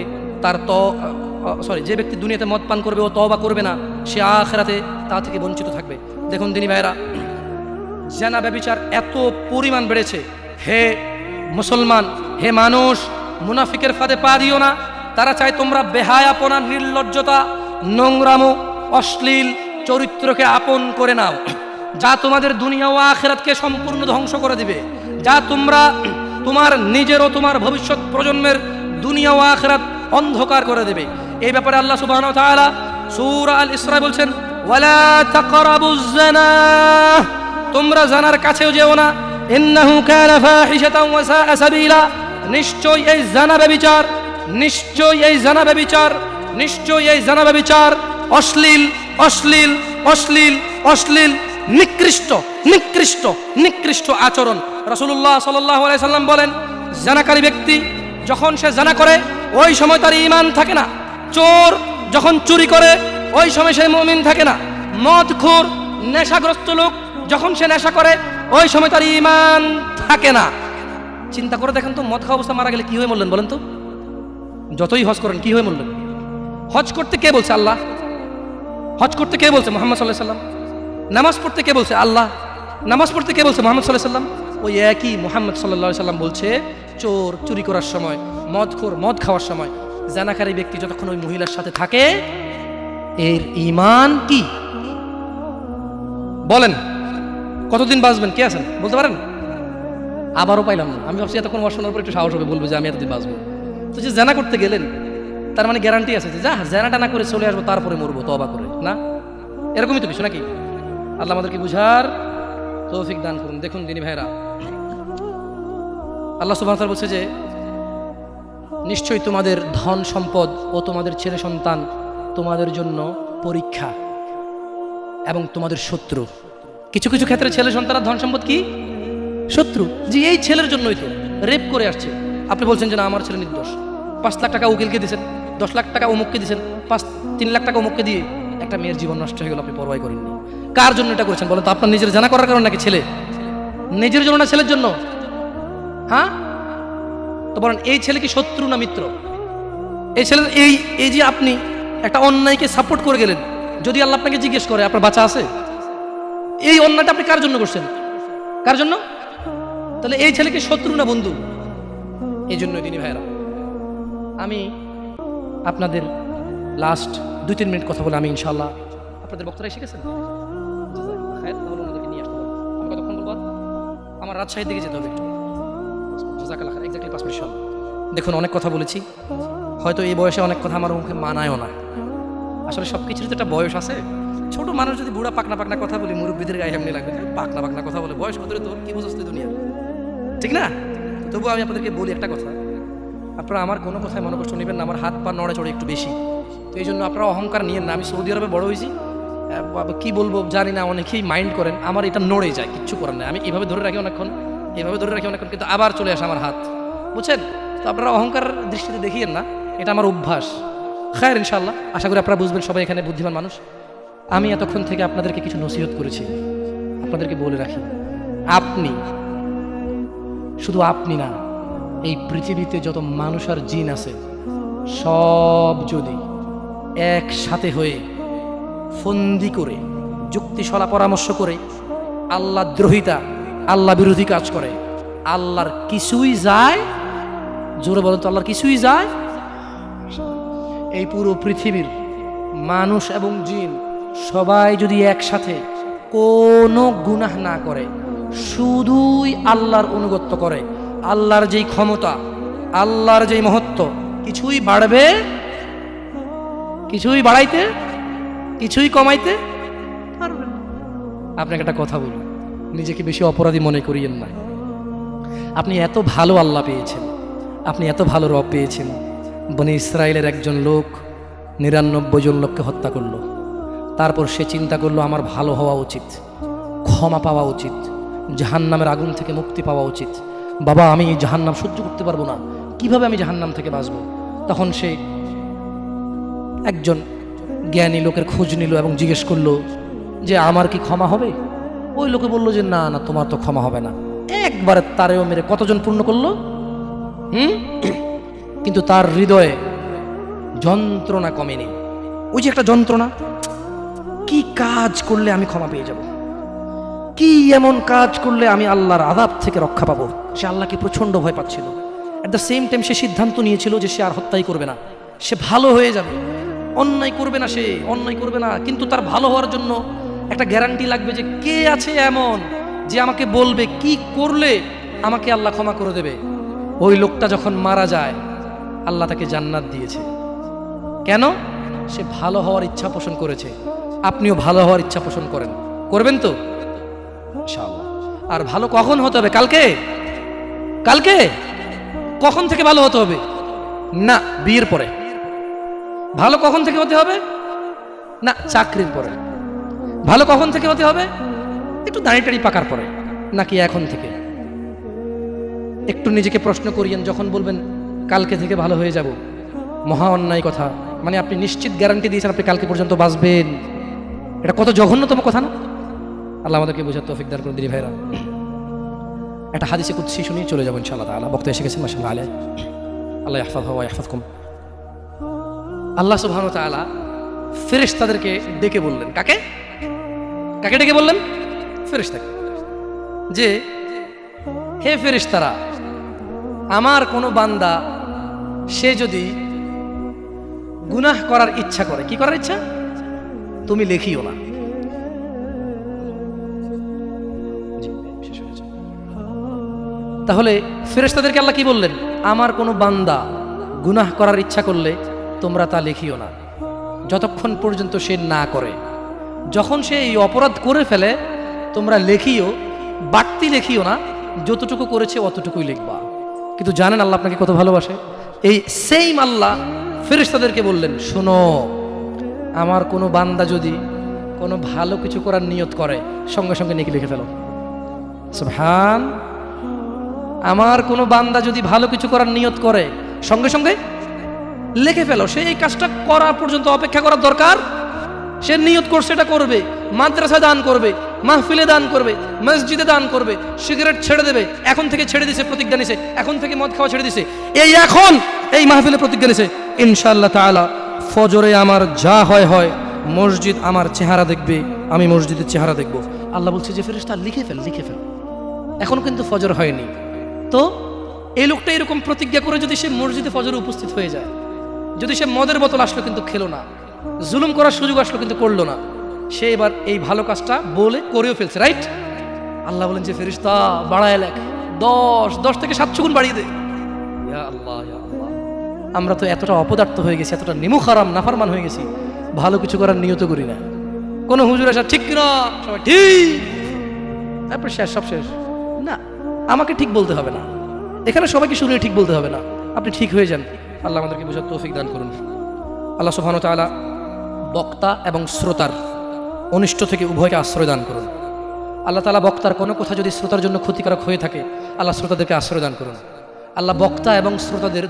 যে ব্যক্তি দুনিয়াতে মদ পান করবে ও তওবা করবে না, সে আখিরাতে তা থেকে বঞ্চিত থাকবে। দেখুন দিনী ভাইরা, জিনা ব্যভিচার এত পরিমাণ বেড়েছে। হে মুসলমান, হে মানুষ, মুনাফিকের ফাঁদে পা দিও না। তারা চায় তোমরা বেহায়াপনা, নির্লজ্জতা, নোংরামো, অশ্লীল চরিত্রকে আপন করে নাও, যা তোমাদের দুনিয়া ও আখিরাতকে সম্পূর্ণ ধ্বংস করে দিবে, যা তোমার নিজের ও তোমার ভবিষ্যৎ প্রজন্মের দুনিয়া ও আখিরাত অন্ধকার করে দেবে। এই ব্যাপারে আল্লাহ সুবহানাহু ওয়া তাআলা সূরা আল ইসরা বলছেন, ওয়ালা তাকরাবুজ জিনা, তোমরা জানার কাছেও যেও না, ইন্নাহু কানা ফাহিশাতান ওয়া সাআ সাবিলা, নিশ্চয়ই এই জানা ব্যভিচার, নিশ্চয়ই এই জানা ব্যভিচার, নিশ্চয়ই এই জানা ব্যভিচার অশ্লীল, অশ্লীল, অশ্লীল, অশ্লীল, নিকৃষ্ট, নিকৃষ্ট, নিকৃষ্ট আচরণ। রাসূলুল্লাহ সাল্লাল্লাহু আলাইহি সাল্লাম বলেন, জানাকারী ব্যক্তি যখন সে জানা করে ওই সময় তার ঈমান থাকে না। চোর যখন চুরি করে ওই সময় সে মুমিন থাকে না। মদখোর, নেশাগ্রস্ত লোক যখন সে নেশা করে ওই সময় তার ঈমান থাকে না। চিন্তা করে দেখেন তো, মদ খাওয়া অবস্থা মারা গেলে কি হয়ে মরলেন বলেন তো? যতই হজ করেন কি হয়ে মরলেন? হজ করতে কে বলছে? আল্লাহ। হজ করতে কে বলছে? মুহাম্মদ সাল্লাল্লাহু আলাইহি সাল্লাম। নামাজ পড়তে কে বলছে? আল্লাহ। নামাজ পড়তে কে বলছে? মুহাম্মদ সাল্লাল্লাহু আলাইহি সাল্লাম। ওই একই মুহাম্মদ সাল্লাল্লাহু আলাইহি সাল্লাম বলছে, চোর চুরি করার সময়, মদখোর মদ খাওয়ার সময়, জানাকারী ব্যক্তি যতক্ষণ ওই মহিলার সাথে থাকে এর ঈমান কি? বলেন কতদিন বাঁচবেন? কে আছেন বলতে পারেন? আবারও পাইলাম না। আমি ভাবছি এতক্ষণ ওয়াজ শোনার পর একটু সাহস হবে, বলবো যে আমি এতদিন বাঁচবো। তো যে জানা করতে গেলেন তার মানে গ্যারান্টি আছে যে যা জানাটা না করে চলে আসবো, তারপরে মরবো তওবা করে? না, এরকমই তো কিছু নাকি? আল্লাহ আমাদেরকে বুঝার তৌফিক দান করুন। দেখুন দিনী ভাইরা, আল্লাহ সুবহানাহু ওয়া তাআলা বলছে যে নিশ্চয়ই তোমাদের ধন সম্পদ ও তোমাদের ছেলে সন্তান তোমাদের জন্য পরীক্ষা এবং তোমাদের শত্রু। কিছু কিছু ক্ষেত্রে ছেলে সন্তান আর ধন সম্পদ কি শত্রু। যে এই ছেলের জন্যই তো রেপ করে আসছে, আপনি বলছেন যে না আমার ছেলে নির্দোষ, 5 লাখ টাকা উকিলকে দিয়েছেন, 10 লাখ টাকা অমুককে দিয়েছেন, 3 লাখ টাকা অমুককে দিয়ে একটা মেয়ের জীবন নষ্ট হয়ে গেল, আপনি পরোয়াই করেননি। কার জন্য এটা করেছেন বলেন তো? আপনার নিজের জানা করার কারণে নাকি ছেলে? নিজের জন্য না ছেলের জন্য? হ্যাঁ, তো বলেন এই ছেলে কি শত্রু না মিত্র? এই ছেলে এই যে আপনি একটা অন্যায়কে সাপোর্ট করে গেলেন, যদি আল্লাহ আপনাকে জিজ্ঞেস করে আপনার বাচ্চা আছে, এই অন্যায়টা আপনি কার জন্য করছেন? কার জন্য? তাহলে এই ছেলে কি শত্রু না বন্ধু? এই জন্য দিনী ভাইরা, আমি আপনাদের লাস্ট 2-3 মিনিট কথা বলে আমি ইনশাআল্লাহ, আপনাদের বক্তারাই শিখেছেন, নিয়ে আসতে পারবো। আমি কতক্ষণ বলবো? আমার রাজশাহীর দিকে যেতে হবে একটু, এক্স্যাক্টলি 5 মিনিট। দেখুন অনেক কথা বলেছি, হয়তো এই বয়সে অনেক কথা আমার মুখে মানায়ও না। আসলে সব কিছুর তো একটা বয়স আছে। ছোট মানুষ যদি বুড়া পাকনা পাকনা কথা বলি, মুরব্বীদের গায়ে এমনি লাগবে, পাকনা পাকনা কথা বলে, বয়স কত তোর কি বুঝতে দুনিয়া, ঠিক না? তবুও আমি আপনাদেরকে বলি একটা কথা, আপনারা আমার কোনো কথায় মনে কষ্ট নেবেন না, আমার হাত পা নড়ে চড়ে একটু বেশি, তো এই জন্য আপনারা অহংকার নিয়েন না। আমি সৌদি আরবে বড় হয়েছি, কি বলবো জানি না, অনেকেই মাইন্ড করেন, আমার এটা নড়ে যায়, কিচ্ছু করার নেই। আমি এভাবে ধরে রাখি অনেকক্ষণ, এভাবে ধরে রাখি অনেকক্ষণ, কিন্তু আবার চলে আসে আমার হাত, বুঝছেন? তো আপনারা অহংকার দৃষ্টিতে দেখিয়েন না, এটা আমার অভ্যাস। খায়ের ইনশাআল্লাহ, আশা করি আপনারা বুঝবেন, সবাই এখানে বুদ্ধিমান মানুষ। আমি এতক্ষণ থেকে আপনাদেরকে কিছু নসিহত করেছি, আপনাদেরকে বলে রাখি, আপনি, শুধু আপনি না, এই পৃথিবীতে যত মানুষ আর জিন আছে সব যদি একসাথে হয়ে ফন্দি করে যুক্তিশলা পরামর্শ করে আল্লাহ দ্রোহিতা, আল্লাহ বিরোধী কাজ করে, আল্লাহর কিছুই যায়, জোরে বলেন তো, আল্লাহর কিছুই যায়। এই পুরো পৃথিবীর মানুষ এবং জিন সবাই যদি একসাথে কোনো গুনাহ না করে, শুধুই আল্লাহর অনুগত্য করে, আল্লাহর যেই ক্ষমতা, আল্লাহর যেই মহত্ব, কিছুই বাড়বে, কিছুই বাড়াইতে, কিছুই কমাইতে পারবে না। আপনাকে একটা কথা বলি, নিজেকে বেশি অপরাধী মনে করিয়েন না। আপনি এত ভালো আল্লাহ পেয়েছেন, আপনি এত ভালো রব পেয়েছেন। বনি ইসরায়েলের একজন লোক 99 জন লোককে হত্যা করলো, তারপর সে চিন্তা করলো আমার ভালো হওয়া উচিত, ক্ষমা পাওয়া উচিত, জাহান্নামের আগুন থেকে মুক্তি পাওয়া উচিত। বাবা, আমি এই জাহান্নাম সহ্য করতে পারবো না, কিভাবে আমি জাহান্নাম থেকে বাঁচবো? তখন সে একজন জ্ঞানী লোকের খোঁজ নিল এবং জিজ্ঞেস করলো যে আমার কি ক্ষমা হবে? ওই লোকে বললো যে না না, তোমার তো ক্ষমা হবে না। একবারে তারেও মেরে কতজন পূর্ণ করলো? কিন্তু তার হৃদয়ে যন্ত্রণা কমেনি। ওই যে একটা যন্ত্রণা, কি কাজ করলে আমি ক্ষমা পেয়ে যাব, কি এমন কাজ করলে আমি আল্লাহর আযাব থেকে রক্ষা পাবো। সে আল্লাহকে প্রচন্ড ভয় পাচ্ছিল। এট দ্য সেম টাইম সে সিদ্ধান্ত নিয়েছিল যে সে আর হত্যাই করবে না, সে ভালো হয়ে যাবে, অন্যায় করবে না, সে অন্যায় করবে না। কিন্তু তার ভালো হওয়ার জন্য একটা গ্যারান্টি লাগবে যে কে আছে এমন যে আমাকে বলবে কি করলে আমাকে আল্লাহ ক্ষমা করে দেবে। ওই লোকটা যখন মারা যায়, আল্লাহ তাকে জান্নাত দিয়েছে। কেন? সে ভালো হওয়ার ইচ্ছা পোষণ করেছে। আপনিও ভালো হওয়ার ইচ্ছা পোষণ করেন, করবেন তো ইনশাআল্লাহ। আর ভালো কখন হতে হবে? কালকে? কালকে কখন থেকে ভালো হতে হবে? না, বিয়ের পরে। ভালো কখন থেকে হতে হবে? না, চাকরির পরে। ভালো কখন থেকে হতে হবে? একটু দাঁড়িয়ে পাকার পরে, নাকি এখন থেকে? একটু নিজেকে প্রশ্ন করিয়েন, যখন বলবেন কালকে থেকে ভালো হয়ে যাব, মহা অন্যায় কথা। মানে আপনি নিশ্চিত গ্যারান্টি দিয়েছেন আপনি কালকে পর্যন্ত বাঁচবেন। এটা কত জঘন্যতম কথা না? আল্লাহ আমাদেরকে বোঝার তৌফিক দান করুন দিদি ভাইরা। একটা হাদিসে কুদসি শুনিয়ে চলে যাবো ইনশাআল্লাহ তাআলা। বক্তা এসে গেছেন, মাশাআল্লাহ আলাইহি। আল্লাহ ইয়াহফাযহু ওয়া ইয়াহফাযকুম। আল্লাহ সুবহানাহু ওয়া তাআলা ফেরেশতাদেরকে ডেকে বললেন, কাকে কাকে ডেকে বললেন? ফেরেশতাকে, যে হে ফেরেশতারা, আমার কোনো বান্দা সে যদি গুনাহ করার ইচ্ছা করে, কি করার ইচ্ছা? তুমি লেখিও না। তাহলে ফেরেশতাদেরকে আল্লাহ কি বললেন? আমার কোনো বান্দা গুনাহ করার ইচ্ছা করলে তোমরা তা লেখিও না, যতক্ষণ পর্যন্ত সে না করে। যখন সে এই অপরাধ করে ফেলে তোমরা লেখিও, বাড়তি লেখিও না, যতটুকু করেছে অতটুকুই লিখবা। কিন্তু জানেন আল্লাহ আপনাকে কত ভালোবাসে? এই সেম আল্লাহ ফেরেশতাদেরকে বললেন, শোনো, আমার কোনো বান্দা যদি কোনো ভালো কিছু করার নিয়ত করে, সঙ্গে সঙ্গে নেকি লিখে ফেলো। সুবহান। আমার কোনো বান্দা যদি ভালো কিছু করার নিয়ত করে, সঙ্গে সঙ্গে লিখে ফেলো। সে এই কাজটা করা পর্যন্ত অপেক্ষা করার দরকার? সে নিয়ত করছে, এটা করবে, মাদ্রাসা দান করবে, মাহফিলে দান করবে, মসজিদে দান করবে, সিগারেট ছেড়ে দেবে, এখন থেকে ছেড়ে দিছে, প্রতিজ্ঞা নিছে, এখন থেকে মদ খাওয়া ছেড়ে দিছে, এই এখন এই মাহফিলে প্রতিজ্ঞা নিছে, ইনশাআল্লাহ তাআলা ফজরে আমার যা হয় হয়, মসজিদ আমার চেহারা দেখবে, আমি মসজিদের চেহারা দেখব। আল্লাহ বলছে যে ফেরেশতা লিখে ফেল, লিখে ফেল। এখন কিন্তু ফজর হয়নি, তো এই লোকটা এরকম প্রতিজ্ঞা করে যদি সে মসজিদে ফজরে উপস্থিত হয়ে যায়, যদি সে মদের বোতল আসলো কিন্তু খেলো না, জুলুম করার সুযোগ আসলো কিন্তু করলো না, সে এবার এই ভালো কাজটা বলে করেও ফেলছে, রাইট? আল্লাহ বলেন যে ফেরেশতা বাড়ায় লেখ, 10 থেকে 700 গুণ বাড়িয়ে দে। ইয়া আল্লাহ, ইয়া আল্লাহ, আমরা তো এতটা অপদার্থ হয়ে গেছি, এতটা নিমুখারাম নাফরমান হয়ে গেছি, ভালো কিছু করার নিয়ত করি না। কোনো হুজুর আসা ঠিক না, সবাই ঠিক, তারপর শেষ, সব শেষ। না, আমাকে ঠিক বলতে হবে না, এখানে সবাইকে শুনে ঠিক বলতে হবে না, আপনি ঠিক হয়ে যান। আল্লাহ আমাদেরকে বোঝার তৌফিক দান করুন। আল্লাহ সুবহানাহু ওয়া তাআলা বক্তা এবং শ্রোতার অনিষ্ট থেকে উভয়কে আশ্রয় দান করুন। আল্লাহ তাআলা বক্তার কোনো কথা যদি শ্রোতার জন্য ক্ষতিকারক হয়ে থাকে, আল্লাহ শ্রোতাদেরকে আশ্রয় দান করুন। আল্লাহ বক্তা এবং শ্রোতাদের